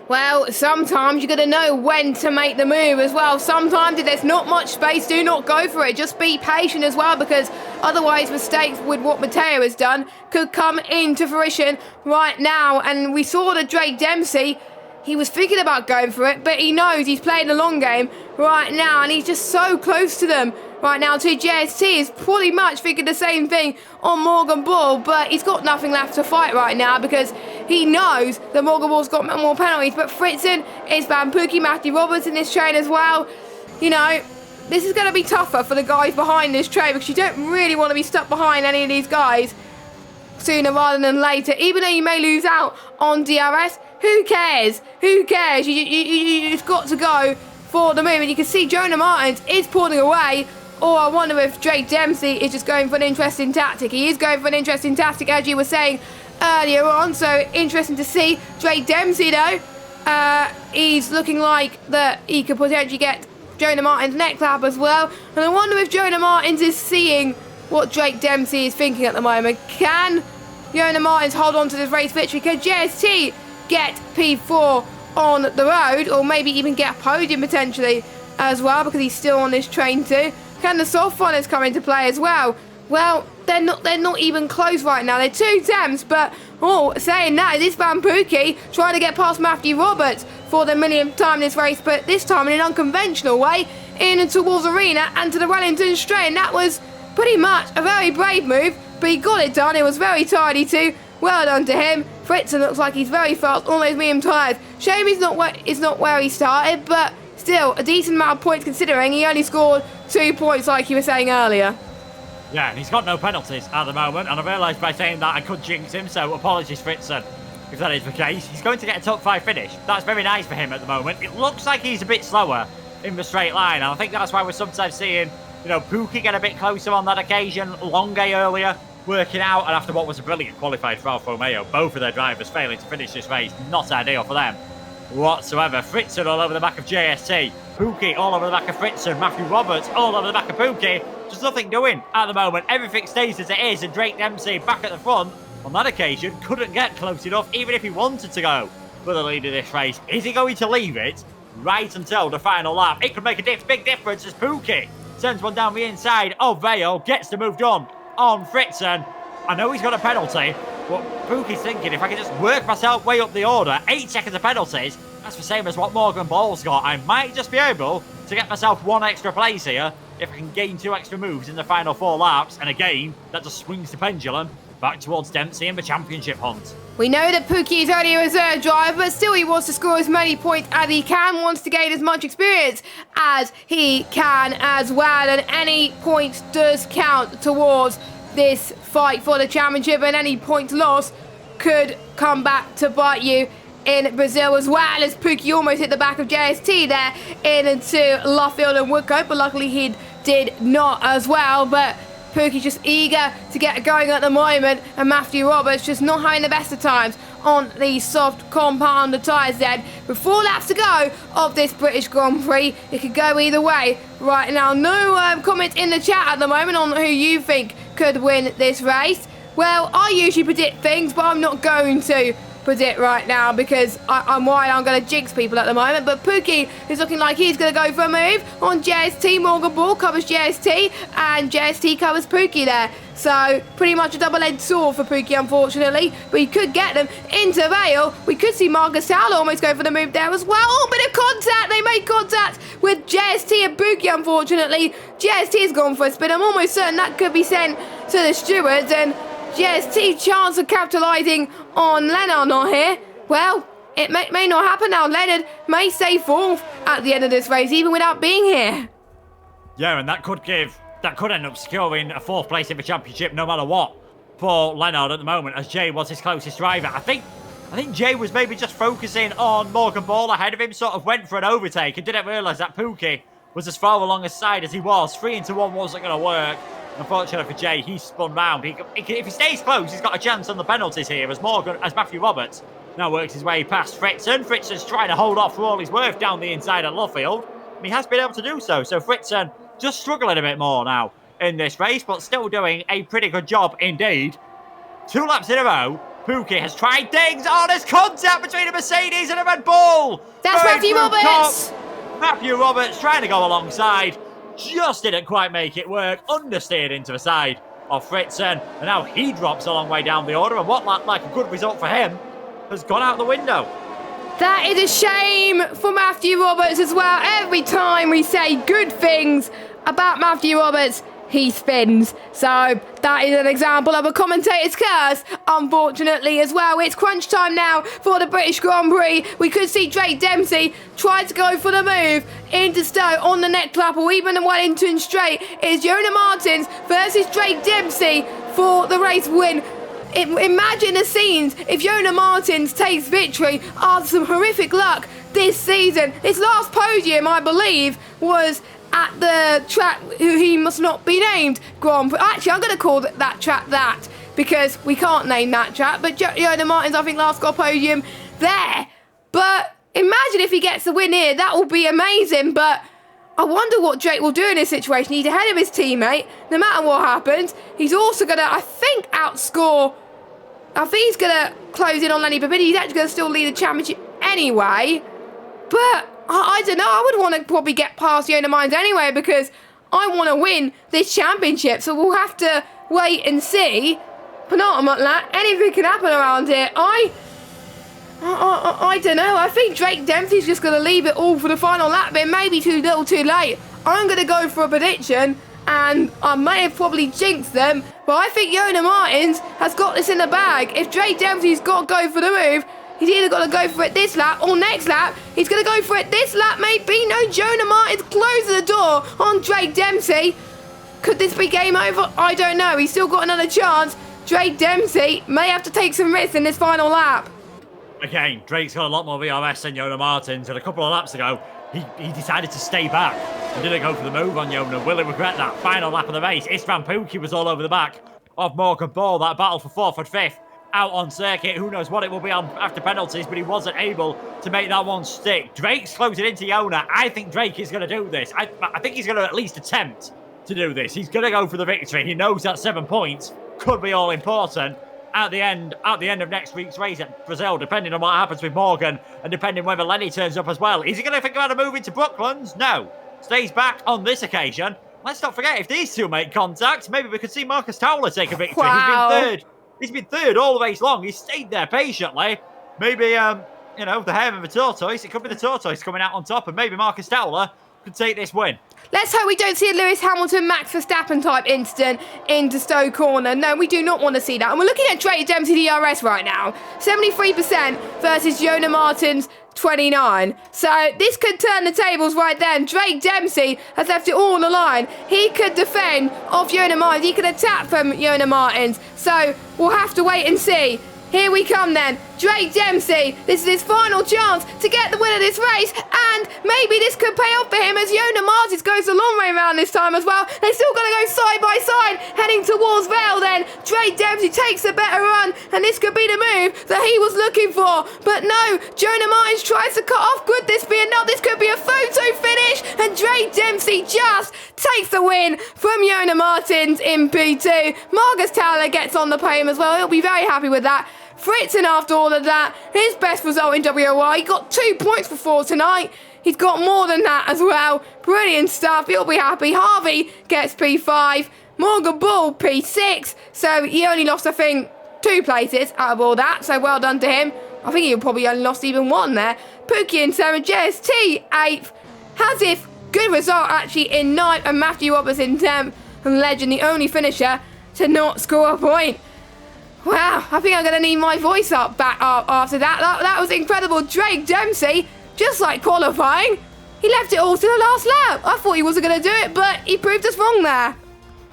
Well, sometimes you're going to know when to make the move as well. Sometimes if there's not much space, do not go for it. Just be patient as well, because otherwise mistakes with what Matteo has done could come into fruition right now. And we saw that Drake Dempsey, he was thinking about going for it, but he knows he's playing the long game right now, and he's just so close to them right now. To JST is pretty much thinking the same thing on Morgan Bull, but he's got nothing left to fight right now, because he knows that Morgan Bull's got more penalties. But Fritzen is Van Pookie, Matthew Roberts in this train as well. You know, this is going to be tougher for the guys behind this train, because you don't really want to be stuck behind any of these guys sooner rather than later. Even though you may lose out on DRS, who cares? Who cares? You've got to go for the move. And you can see Jono Martins is pulling away. Or I wonder if Drake Dempsey is just going for an interesting tactic. He is going for an interesting tactic, as you were saying earlier on. So interesting to see. Drake Dempsey, though, he's looking like that he could potentially get Jono Martins' next lap as well. And I wonder if Jono Martins is seeing what Drake Dempsey is thinking at the moment. Can Jono Martins hold on to this race victory? Can JST get P4 on the road, or maybe even get a podium potentially as well, because he's still on this train too? Can the soft runners come into play as well? Well, they're not even close right now. They're 2 attempts, but saying that, is Van Pookie trying to get past Matthew Roberts for the millionth time this race, but this time in an unconventional way, in and towards Arena and to the Wellington straight. And that was pretty much a very brave move, but he got it done. It was very tidy too. Well done to him. Fritzen looks like he's very fast on those medium tyres. Shame he's not where he started, but still a decent amount of points considering he only scored 2 points like you were saying earlier. Yeah, and he's got no penalties at the moment, and I realised by saying that I could jinx him, so apologies, Fritzen, if that is the case. He's going to get a top 5 finish. That's very nice for him at the moment. It looks like he's a bit slower in the straight line, and I think that's why we're sometimes seeing, you know, Pookie get a bit closer on that occasion, Longe earlier, working out, and after what was a brilliant qualified for Alfa Romeo, both of their drivers failing to finish this race, not ideal for them whatsoever. Fritzen all over the back of JST, Pookie all over the back of Fritzen, Matthew Roberts all over the back of Pookie. Just nothing doing at the moment. Everything stays as it is, and Drake Dempsey back at the front on that occasion, couldn't get close enough, even if he wanted to go for the lead of this race. Is he going to leave it right until the final lap? It could make a big difference as Pookie sends one down the inside of Vale, gets the move done on Fritzen. I know he's got a penalty, but Pookie's thinking, if I can just work myself way up the order, 8 seconds of penalties, that's the same as what Morgan Ball's got. I might just be able to get myself 1 extra place here if I can gain 2 extra moves in the final 4 laps. And again, that just swings the pendulum back towards Dempsey in the championship hunt. We know that Pookie is only a reserve driver, but still he wants to score as many points as he can, wants to gain as much experience as he can as well. And any points does count towards this fight for the championship, and any points lost could come back to bite you in Brazil as well, as Pookie almost hit the back of JST there into Luffield and Woodcote, but luckily he did not as well. But Pookie's just eager to get going at the moment, and Matthew Roberts just not having the best of times on the soft compound tyres then. With 4 laps to go of this British Grand Prix, it could go either way right now. No comments in the chat at the moment on who you think could win this race. Well, I usually predict things, but I'm not going to predict right now because I'm worried I'm going to jinx people at the moment. But Pookie is looking like he's going to go for a move on JST. Morgan Ball covers JST and JST covers Pookie there. So pretty much a double-edged sword for Pookie, unfortunately. But he could get them into Vale. We could see Marcus Towler almost go for the move there as well. Oh, bit of contact. They made contact with JST and Pookie, unfortunately. JST has gone for a spin. I'm almost certain that could be sent to the stewards. And JST chance of capitalising on Leonard not here. Well, it may not happen now. Leonard may stay 4th at the end of this race, even without being here. Yeah, and that could end up securing a 4th place in the championship no matter what for Leonard at the moment, as Jay was his closest driver. I think Jay was maybe just focusing on Morgan Ball ahead of him, sort of went for an overtake and didn't realise that Pookie was as far along his side as he was. 3-1 wasn't going to work. Unfortunately for Jay, he spun round. If he stays close, he's got a chance on the penalties here as Matthew Roberts now works his way past Fritzen. Fritzen's trying to hold off for all he's worth down the inside at Luffield. And he has been able to do so. So Fritzen just struggling a bit more now in this race, but still doing a pretty good job indeed. 2 laps in a row. Pookie has tried things. Oh, there's contact between a Mercedes and a Red Bull. That's Matthew Roberts. Matthew Roberts trying to go alongside. Just didn't quite make it work. Understeered into the side of Fritzen. And now he drops a long way down the order. And what looked like a good result for him has gone out the window. That is a shame for Matthew Roberts as well. Every time we say good things about Matthew Roberts, he spins. So that is an example of a commentator's curse, unfortunately, as well. It's crunch time now for the British Grand Prix. We could see Drake Dempsey try to go for the move into Stowe on the next lap, or even the Wellington straight. It's Jonah Martins versus Drake Dempsey for the race win. Imagine the scenes if Jonah Martins takes victory after some horrific luck this season. His last podium, I believe, was at the track he must not be named Grand Prix. Actually, I'm going to call that track that because we can't name that track. But Jonah Martins, I think, last got a podium there. But imagine if he gets the win here. That will be amazing. But I wonder what Drake will do in this situation. He's ahead of his teammate, no matter what happens. He's also going to, I think, outscore. I think he's going to close in on Lenny Babbitt. He's actually going to still lead the championship anyway. But I don't know. I would want to probably get past Jonah Martins anyway because I want to win this championship. So we'll have to wait and see. Penultimate lap. Anything can happen around here. I don't know. I think Drake Dempsey's just going to leave it all for the final lap. But it may be too little too late. I'm going to go for a prediction. And I may have probably jinxed them, but I think Jonah Martins has got this in the bag. If Drake Dempsey's got to go for the move, he's either got to go for it this lap or next lap. He's going to go for it this lap, maybe. No, Jonah Martins closes the door on Drake Dempsey. Could this be game over? I don't know. He's still got another chance. Drake Dempsey may have to take some risks in this final lap. Again, Drake's got a lot more VRS than Jonah Martins, and a couple of laps ago, he decided to stay back and didn't go for the move on Jonah. Will he regret that? Final lap of the race. Istvan Pookie was all over the back of Morgan Ball. That battle for 4th and 5th out on circuit. Who knows what it will be on after penalties, but he wasn't able to make that one stick. Drake's closing into Jonah. I think Drake is going to do this. I think he's going to at least attempt to do this. He's going to go for the victory. He knows that 7 points could be all important. at the end of next week's race at Brazil, depending on what happens with Morgan and depending whether Lenny turns up as well. Is he going to think about a move into Brooklands? No. Stays back on this occasion. Let's not forget, if these two make contact, maybe we could see Marcus Towler take a victory. Wow. He's been third all the race long. He's stayed there patiently. Maybe, the hair of the tortoise. It could be the tortoise coming out on top, and maybe Marcus Towler could take this win. Let's hope we don't see a Lewis Hamilton, Max Verstappen type incident into Stowe Corner. No, we do not want to see that. And we're looking at Drake Dempsey DRS right now. 73% versus Jonah Martin's 29. So this could turn the tables right then. Drake Dempsey has left it all on the line. He could defend off Jonah Martins. He could attack from Jonah Martins. So we'll have to wait and see. Here we come then. Drake Dempsey, this is his final chance to get the win of this race, and maybe this could pay off for him as Jonah Martins goes the long way round this time as well. They're still going to go side by side, heading towards Vale then. Drake Dempsey takes a better run, and this could be the move that he was looking for. But no, Jonah Martins tries to cut off. Could this be enough? This could be a photo finish, and Drake Dempsey just takes the win from Jonah Martins in P2. Marcus Towler gets on the podium as well. He'll be very happy with that. Fritzen, after all of that, his best result in WOR. He got 2 points for 4 tonight. He's got more than that as well. Brilliant stuff. He'll be happy. Harvey gets P5. Morgan Bull, P6. So he only lost, I think, 2 places out of all that. So well done to him. I think he probably only lost even 1 there. Pookie in 7th. JST, 8th. Hazif, good result actually in 9th. And Matthew Roberts in 10th. And Legend, the only finisher to not score a point. Wow, I think I'm going to need my voice back up after that. That was incredible. Drake Dempsey, just like qualifying, he left it all to the last lap. I thought he wasn't going to do it, but he proved us wrong there.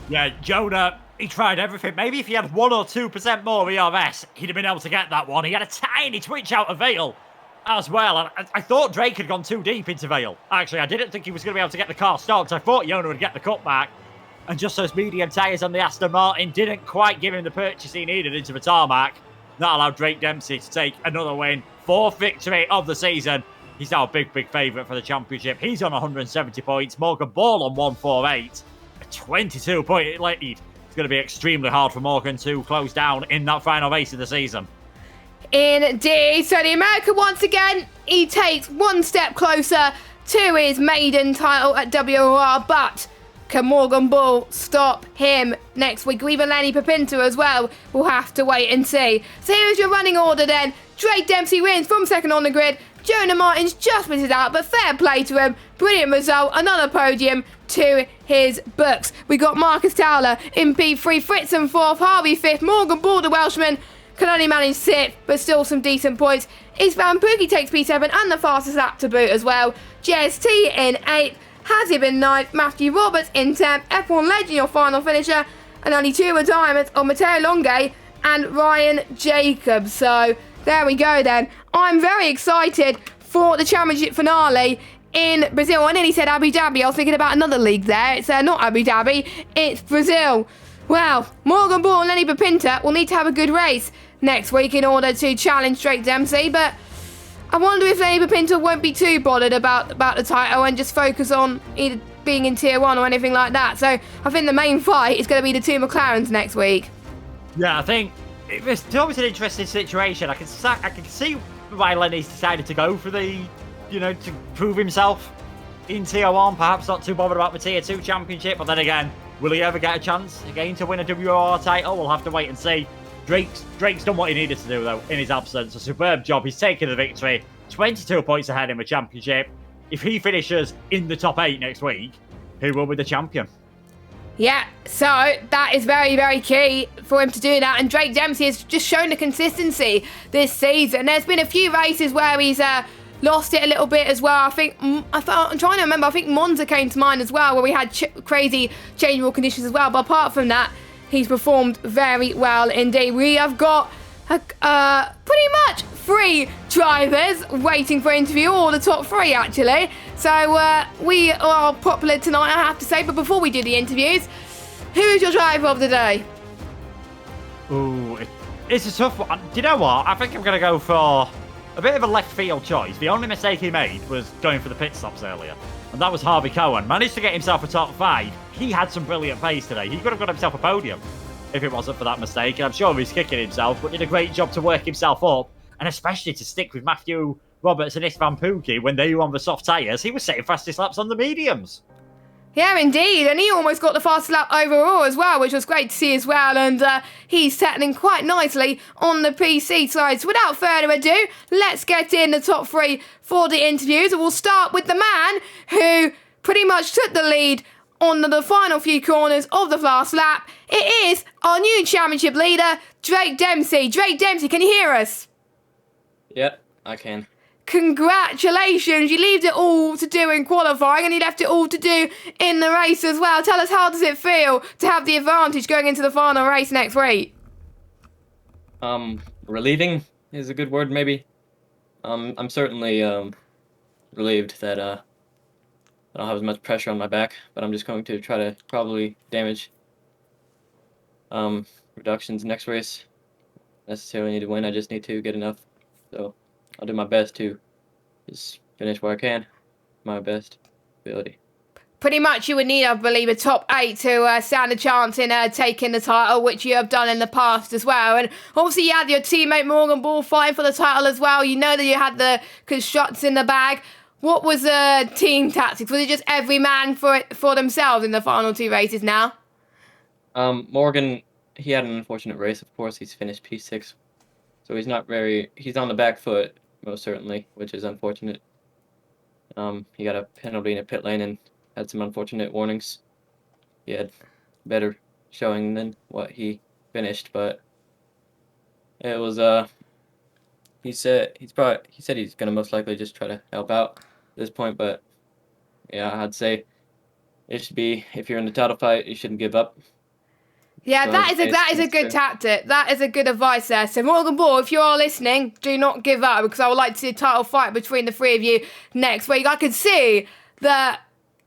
Yeah, Jonah, he tried everything. Maybe if he had 1 or 2% more ERS, he'd have been able to get that one. He had a tiny twitch out of Vale as well. And I thought Drake had gone too deep into Vale. Actually, I didn't think he was going to be able to get the car stopped. I thought Jonah would get the cutback. And just those medium tyres on the Aston Martin didn't quite give him the purchase he needed into the tarmac. That allowed Drake Dempsey to take another win. 4th victory of the season. He's now a big favourite for the championship. He's on 170 points. Morgan Ball on 148. A 22-point lead. It's going to be extremely hard for Morgan to close down in that final race of the season. Indeed. So the American, once again, he takes 1 step closer to his maiden title at WOR, but can Morgan Bull stop him next week? Or even Lenny Papinto as well. We'll have to wait and see. So here's your running order then. Drake Dempsey wins from 2nd on the grid. Jonah Martins just misses out, but fair play to him. Brilliant result. Another podium to his books. We got Marcus Towler in P3, Fritzen 4th, Harvey 5th, Morgan Bull, the Welshman, can only manage 6th, but still some decent points. Van Pookie takes P7 and the fastest lap to boot as well. JST in 8th. Hazib in 9th, Matthew Roberts in 10th, F1 Legend, your final finisher, and only 2 retirements on Matteo Longe and Ryan Jacobs. So there we go then. I'm very excited for the championship finale in Brazil. I nearly said Abu Dhabi. I was thinking about another league there. It's not Abu Dhabi, it's Brazil. Well, Morgan Bull and Lenny Papinta will need to have a good race next week in order to challenge Drake Dempsey, but I wonder if Lenny Papinta won't be too bothered about the title and just focus on either being in Tier 1 or anything like that. So I think the main fight is going to be the 2 McLarens next week. Yeah, I think it's always an interesting situation. I can see why Lenny's decided to go for the, to prove himself in Tier 1. Perhaps not too bothered about the Tier 2 championship. But then again, will he ever get a chance again to win a WOR title? We'll have to wait and see. Drake's done what he needed to do, though, in his absence. A superb job. He's taken the victory. 22 points ahead in the championship. If he finishes in the top 8 next week, he will be the champion. Yeah, so that is very, very key for him to do that. And Drake Dempsey has just shown the consistency this season. There's been a few races where he's lost it a little bit as well. I'm trying to remember. I think Monza came to mind as well, where we had crazy changeable conditions as well. But apart from that, he's performed very well indeed. We have got pretty much 3 drivers waiting for interview, or the top 3 actually. So we are popular tonight, I have to say. But before we do the interviews, who's your driver of the day? Ooh, it's a tough one. Do you know what? I think I'm going to go for a bit of a left field choice. The only mistake he made was going for the pit stops earlier. And that was Harvey Cohen. Managed to get himself a top 5. He had some brilliant pace today. He could have got himself a podium. if it wasn't for that mistake. And I'm sure he's kicking himself, but did a great job to work himself up, and especially to stick with Matthew Roberts and Istvan Pukki when they were on the soft tyres. He was setting fastest laps on the mediums. Yeah, indeed, and he almost got the fastest lap overall as well, which was great to see as well, and he's settling quite nicely on the PC side. So without further ado, let's get in the top 3 for the interviews, and we'll start with the man who pretty much took the lead on the final few corners of the last lap. It is our new championship leader, Drake Dempsey. Drake Dempsey, can you hear us? Yep, I can. Congratulations, you left it all to do in qualifying and you left it all to do in the race as well. Tell us, how does it feel to have the advantage going into the final race next week? Relieving is a good word, maybe. I'm certainly relieved that I don't have as much pressure on my back, but I'm just going to try to probably damage reductions next race. Necessarily need to win, I just need to get enough. So I'll do my best to just finish where I can, my best ability. Pretty much you would need, I believe, a top 8 to stand a chance in taking the title, which you have done in the past as well. And obviously you had your teammate Morgan Ball fighting for the title as well. You know that you had the constructs in the bag. What was the team tactics? Was it just every man for themselves in the final 2 races now? Morgan, he had an unfortunate race, of course. He's finished P6. So he's on the back foot, most certainly, which is unfortunate. He got a penalty in a pit lane and had some unfortunate warnings. He had better showing than what he finished, but it was, he said he's gonna most likely just try to help out at this point, but yeah, I'd say it should be, if you're in the title fight, you shouldn't give up. Yeah, that is a good tactic. That is a good advice there. So Morgan Ball, if you are listening, do not give up, because I would like to see a title fight between the 3 of you next week. I could see that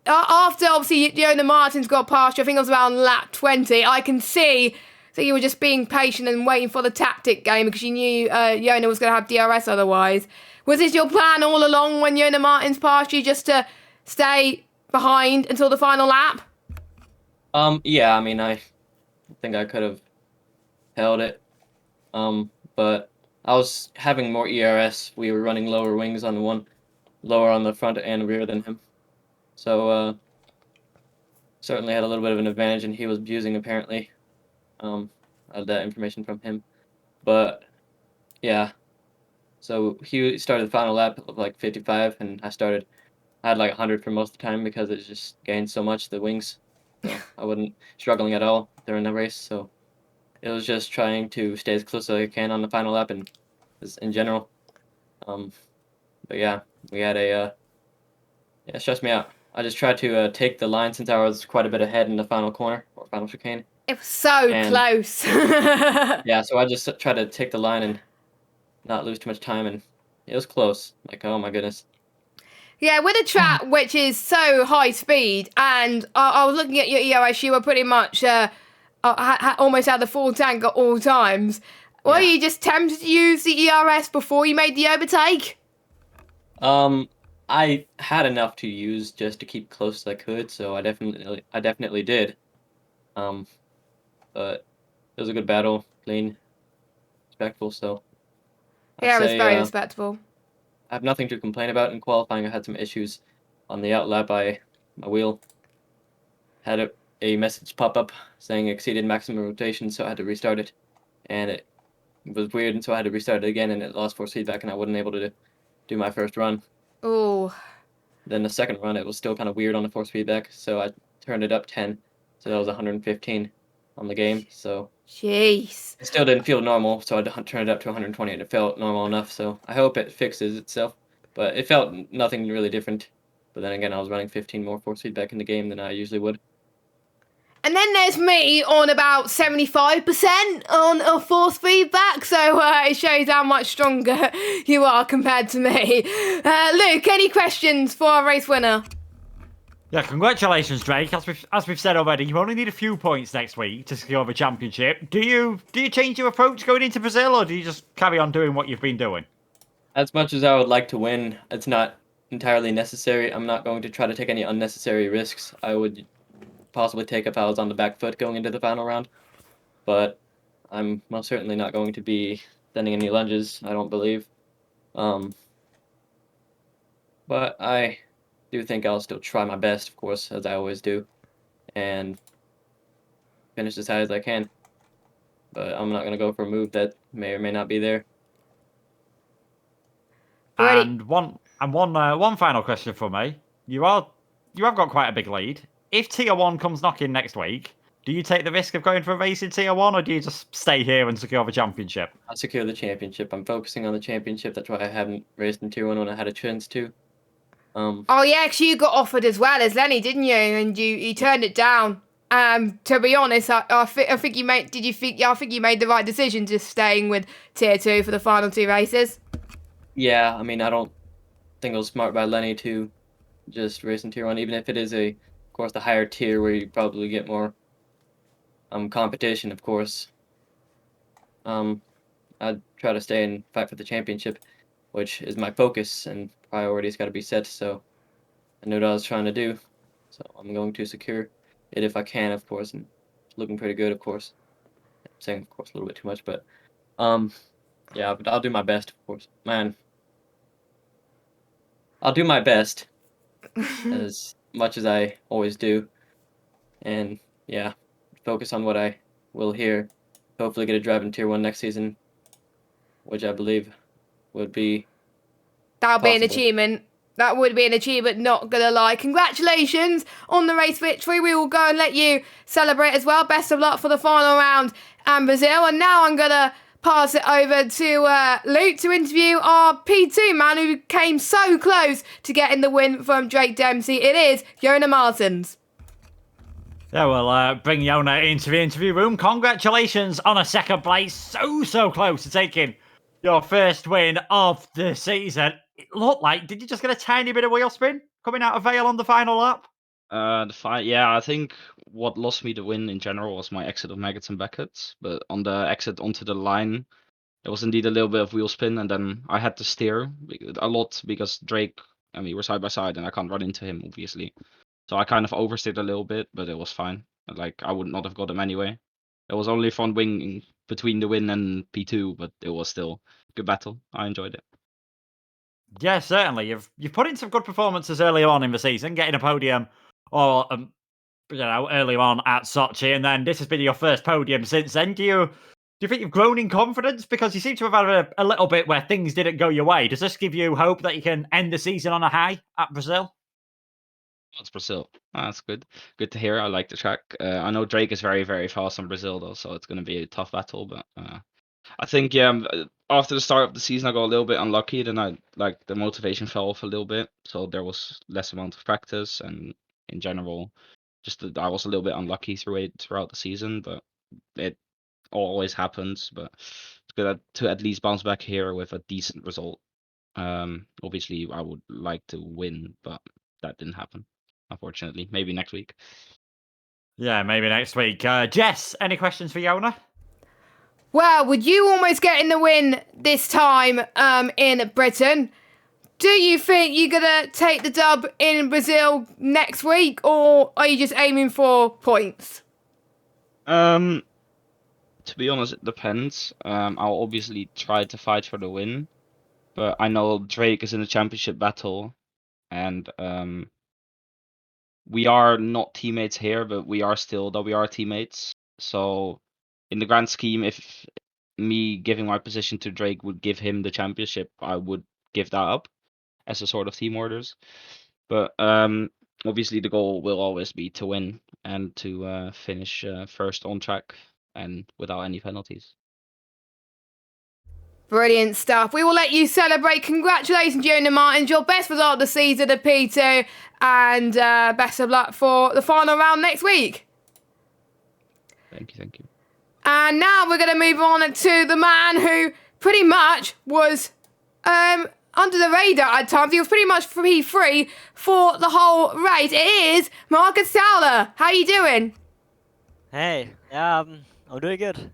after obviously Yona Martins got past you, I think it was around lap 20, I can see that you were just being patient and waiting for the tactic game because you knew Yona was going to have DRS otherwise. Was this your plan all along when Yona Martins passed you, just to stay behind until the final lap? Yeah, I mean, I think I could have held it, but I was having more ERS. We were running lower wings on lower on the front and rear than him, so certainly had a little bit of an advantage, and he was abusing apparently. I had that information from him, but yeah. So he started the final lap at like 55, and I had like 100 for most of the time because it just gained so much, the wings. So I wasn't struggling at all during the race, so it was just trying to stay as close as I can on the final lap and in general. But yeah, we had it stressed me out. I just tried to take the line since I was quite a bit ahead in the final corner, or final chicane. It was so close. Yeah, so I just tried to take the line and not lose too much time, and it was close. Like, oh my goodness. Yeah, with a track which is so high speed, and I was looking at your ERS, you were pretty much almost had the full tank at all times. Were you just tempted to use the ERS before you made the overtake? I had enough to use just to keep close as I could, so I definitely did. But it was a good battle, clean, respectful, so Yeah, it was very respectable. I have nothing to complain about. In qualifying, I had some issues on the outlap. My wheel had a message pop up saying exceeded maximum rotation, so I had to restart it. And it was weird, and so I had to restart it again, and it lost force feedback, and I wasn't able to do my first run. Oh. Then the second run, it was still kind of weird on the force feedback, so I turned it up 10, so that was 115 on the game, so... Jeez. It still didn't feel normal, so I turned it up to 120, and it felt normal enough, so I hope it fixes itself. But it felt nothing really different. But then again, I was running 15 more force feedback in the game than I usually would. And then there's me on about 75% on force feedback, so it shows how much stronger you are compared to me. Luke, any questions for our race winner? Yeah, congratulations, Drake. As we've said already, you only need a few points next week to secure the championship. Do you change your approach going into Brazil, or do you just carry on doing what you've been doing? As much as I would like to win, it's not entirely necessary. I'm not going to try to take any unnecessary risks I would possibly take if I was on the back foot going into the final round. but I'm most certainly not going to be sending any lunges, I don't believe. But I do think I'll still try my best, of course, as I always do, and finish as high as I can. But I'm not going to go for a move that may or may not be there. And one final question for me. You have got quite a big lead. If Tier 1 comes knocking next week, do you take the risk of going for a race in Tier 1, or do you just stay here and secure the championship? I'll secure the championship. I'm focusing on the championship. That's why I haven't raced in Tier 1 when I had a chance to. Oh yeah, 'cause you got offered as well as Lenny, didn't you? And you turned it down. To be honest, I think you made. Did you think? I think you made the right decision just staying with Tier 2 for the final 2 races. Yeah, I mean, I don't think it was smart by Lenny to just race in Tier 1, even if it is of course, the higher tier where you probably get more competition, of course. I'd try to stay and fight for the championship, which is my focus, and priorities got to be set, so I knew what I was trying to do. So I'm going to secure it if I can, of course, and it's looking pretty good, of course. I'm saying, of course, a little bit too much, but yeah, but I'll do my best, of course. Man, I'll do my best as much as I always do, and yeah, focus on what I will here. Hopefully get a drive in Tier 1 next season, which I believe would be That'll be an possible. achievement. That would be an achievement, not gonna lie. Congratulations on the race victory. We will go and let you celebrate as well. Best of luck for the final round and Brazil. And now I'm gonna pass it over to Luke to interview our P2 man who came so close to getting the win from Drake Dempsey. It is Yona Martins. Yeah, we'll bring Yona into the interview room. Congratulations on a second place. So close to taking your first win of the season. It looked like, did you just get a tiny bit of wheel spin coming out of Vale on the final lap? Yeah, I think what lost me the win in general was my exit of Maggots and Beckett. But on the exit onto the line, there was indeed a little bit of wheel spin, and then I had to steer a lot because Drake and me were side by side, and I can't run into him, obviously. So I kind of oversteered a little bit, but it was fine. Like, I would not have got him anyway. It was only front wing between the win and P2, but it was still a good battle. I enjoyed it. Yeah, certainly. You've put in some good performances early on in the season, getting a podium or earlier on at Sochi, and then this has been your first podium since then. Do you think you've grown in confidence? Because you seem to have had a little bit where things didn't go your way. Does this give you hope that you can end the season on a high at Brazil? It's Brazil. That's good. Good to hear. I like the track. I know Drake is very fast on Brazil though, so it's going to be a tough battle. But I think after the start of the season, I got a little bit unlucky. Then the motivation fell off a little bit, so there was less amount of practice, and in general, I was a little bit unlucky throughout the season. But it always happens. But it's good to at least bounce back here with a decent result. Obviously, I would like to win, but that didn't happen. Unfortunately, maybe next week. Yeah, maybe next week. Jess, any questions for Yona? Well, with you almost getting the win this time in Britain, do you think you're going to take the dub in Brazil next week, or are you just aiming for points? To be honest, it depends. I'll obviously try to fight for the win, but I know Drake is in a championship battle, and we are not teammates here, but we are teammates. So, in the grand scheme, if me giving my position to Drake would give him the championship, I would give that up as a sort of team orders. But obviously, the goal will always be to win and to finish first on track and without any penalties. Brilliant stuff. We will let you celebrate. Congratulations, Yona Martins. Your best result of the season at P2. And best of luck for the final round next week. Thank you. And now we're going to move on to the man who pretty much was under the radar at times. He was pretty much free for the whole race. It is Marcus Towler. How you doing? Hey, I'm doing good.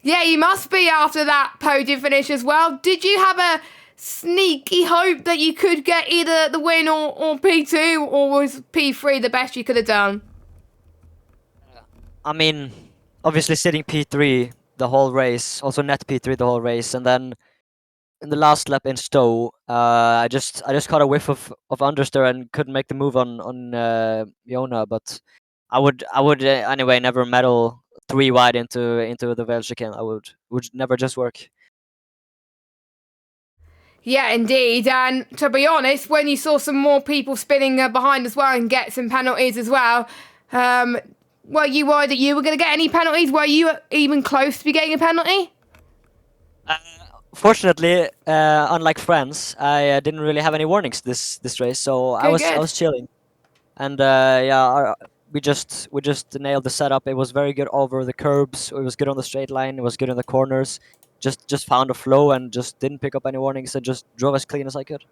Yeah, you must be after that podium finish as well. Did you have a sneaky hope that you could get either the win or P2, or was P3 the best you could have done? I mean, obviously sitting P3 the whole race, also net P3 the whole race, and then in the last lap in Stowe, I just caught a whiff of understeer and couldn't make the move on Yona, but I would anyway never meddle 3 wide into the Vale chicane. I would never just work. Yeah, indeed. And to be honest, when you saw some more people spinning behind as well and get some penalties as well, were you worried that you were going to get any penalties? Were you even close to be getting a penalty? Fortunately, unlike friends, I didn't really have any warnings this race, so I was chilling, and we just nailed the setup. It was very good over the curbs. It was good on the straight line. It was good in the corners. Just found a flow and just didn't pick up any warnings and just drove as clean as I could.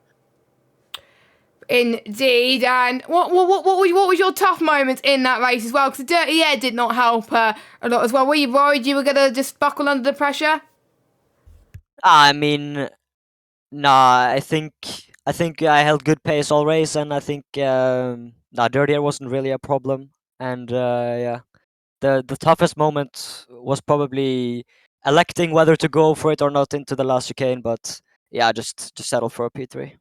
Indeed. And what was your tough moments in that race as well? Because the dirty air did not help a lot as well. Were you worried you were going to just buckle under the pressure? I mean, nah. I think I held good pace all race, and I think dirty air wasn't really a problem. And the toughest moment was probably electing whether to go for it or not into the last chicane, but yeah, just settled for a P3.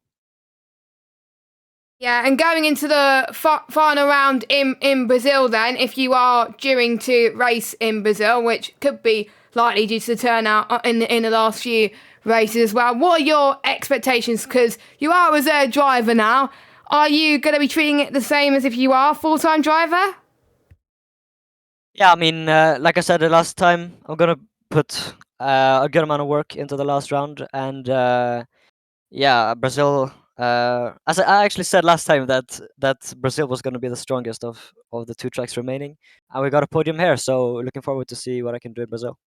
Yeah, and going into the final round in Brazil then, if you are due to race in Brazil, which could be likely due to the turnout in the last few races as well, what are your expectations? Because you are a reserve driver now. Are you going to be treating it the same as if you are a full-time driver? Yeah, I mean, like I said the last time, I'm going to put a good amount of work into the last round, and Brazil, as I actually said last time, that Brazil was going to be the strongest of the 2 tracks remaining, and we got a podium here, so looking forward to see what I can do in Brazil.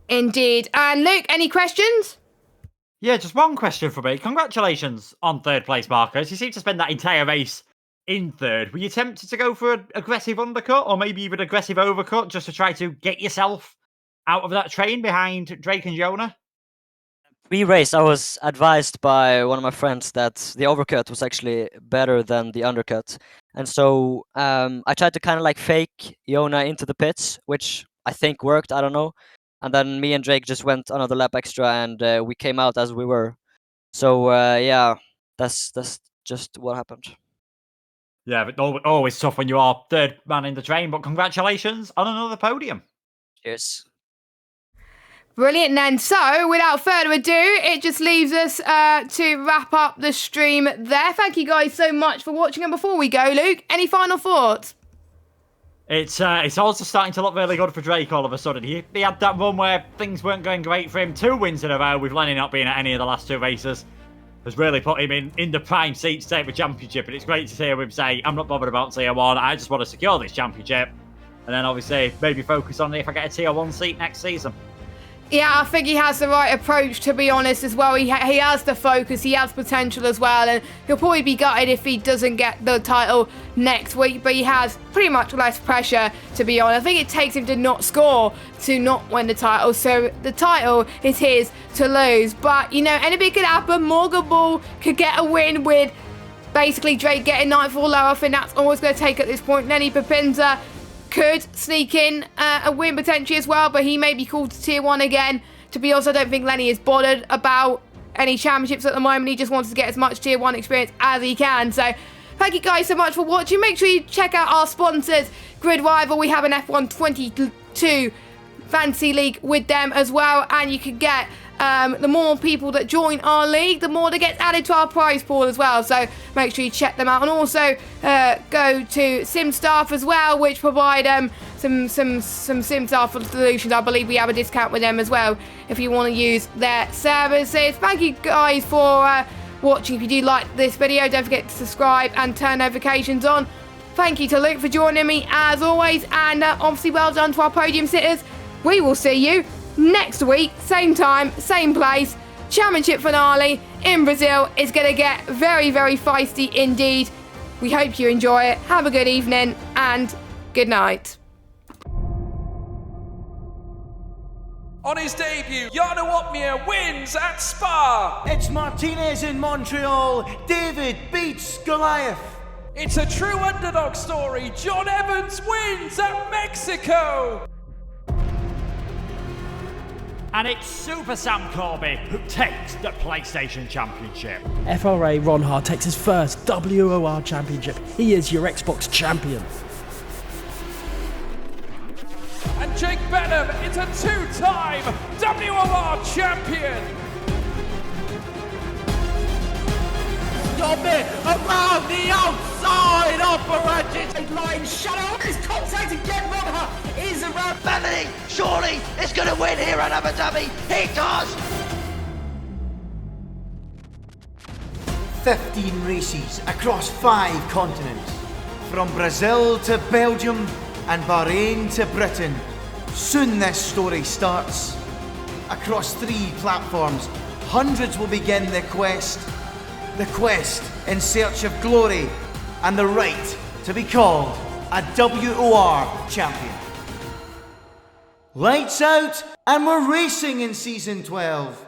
Indeed. And Luke, any questions? Yeah, just one question for me. Congratulations on 3rd place, Marcus. You seem to spend that entire race in 3rd. Were you tempted to go for an aggressive undercut or maybe even aggressive overcut just to try to get yourself out of that train behind Drake and Jonah? Pre-race, I was advised by one of my friends that the overcut was actually better than the undercut. And so I tried to kind of like fake Jonah into the pits, which I think worked, I don't know. And then me and Drake just went another lap extra and we came out as we were. So that's just what happened. Yeah, but always tough when you are 3rd man in the train, but congratulations on another podium. Cheers. Brilliant then. So, without further ado, it just leaves us to wrap up the stream there. Thank you guys so much for watching. And before we go, Luke, any final thoughts? It's also starting to look really good for Drake all of a sudden. He had that run where things weren't going great for him. 2 wins in a row with Lenny not being at any of the last 2 races has really put him in the prime seat to take the championship. And it's great to hear him say, I'm not bothered about Tier 1. I just want to secure this championship. And then obviously maybe focus on if I get a Tier 1 seat next season. Yeah, I think he has the right approach, to be honest, as well. He has the focus, he has potential as well, and he'll probably be gutted if he doesn't get the title next week, but he has pretty much less pressure, to be honest. I think it takes him to not score to not win the title, so the title is his to lose. But, you know, anything could happen. Morgan Ball could get a win with basically Drake getting 9th or lower. I think that's always going to take at this point. Lenny Papinza could sneak in a win potentially as well, but he may be called to Tier 1 again. To be honest, I don't think Lenny is bothered about any championships at the moment. He just wants to get as much Tier 1 experience as he can. So thank you guys so much for watching. Make sure you check out our sponsors, Grid Rival. We have an F1 22 Fantasy League with them as well, and you can get the more people that join our league, the more that gets added to our prize pool as well. So make sure you check them out, and also go to SimStaff as well, which provide some SimStaff solutions. I believe we have a discount with them as well if you want to use their services. Thank you guys for watching. If you do like this video, don't forget to subscribe and turn notifications on. Thank you to Luke for joining me as always, and obviously well done to our podium sitters. We will see you next week, same time, same place. Championship finale in Brazil is going to get very, very feisty indeed. We hope you enjoy it. Have a good evening and good night. On his debut, Jarno Opmeer wins at Spa. It's Martinez in Montreal. David beats Goliath. It's a true underdog story. John Evans wins at Mexico. And it's Super Sam Corby who takes the PlayStation Championship. FRA Ronhard takes his first WOR Championship. He is your Xbox champion. And Jake Benham is a two-time WOR champion. Stop it! Around the outside operating line shadow is contact and get rid of her is around Melanie, surely is going to win here at Abu Dhabi. He does. 15 races across 5 continents. From Brazil to Belgium and Bahrain to Britain. Soon this story starts. Across 3 platforms, hundreds will begin the quest. The quest in search of glory and the right to be called a WOR champion. Lights out, and we're racing in Season 12.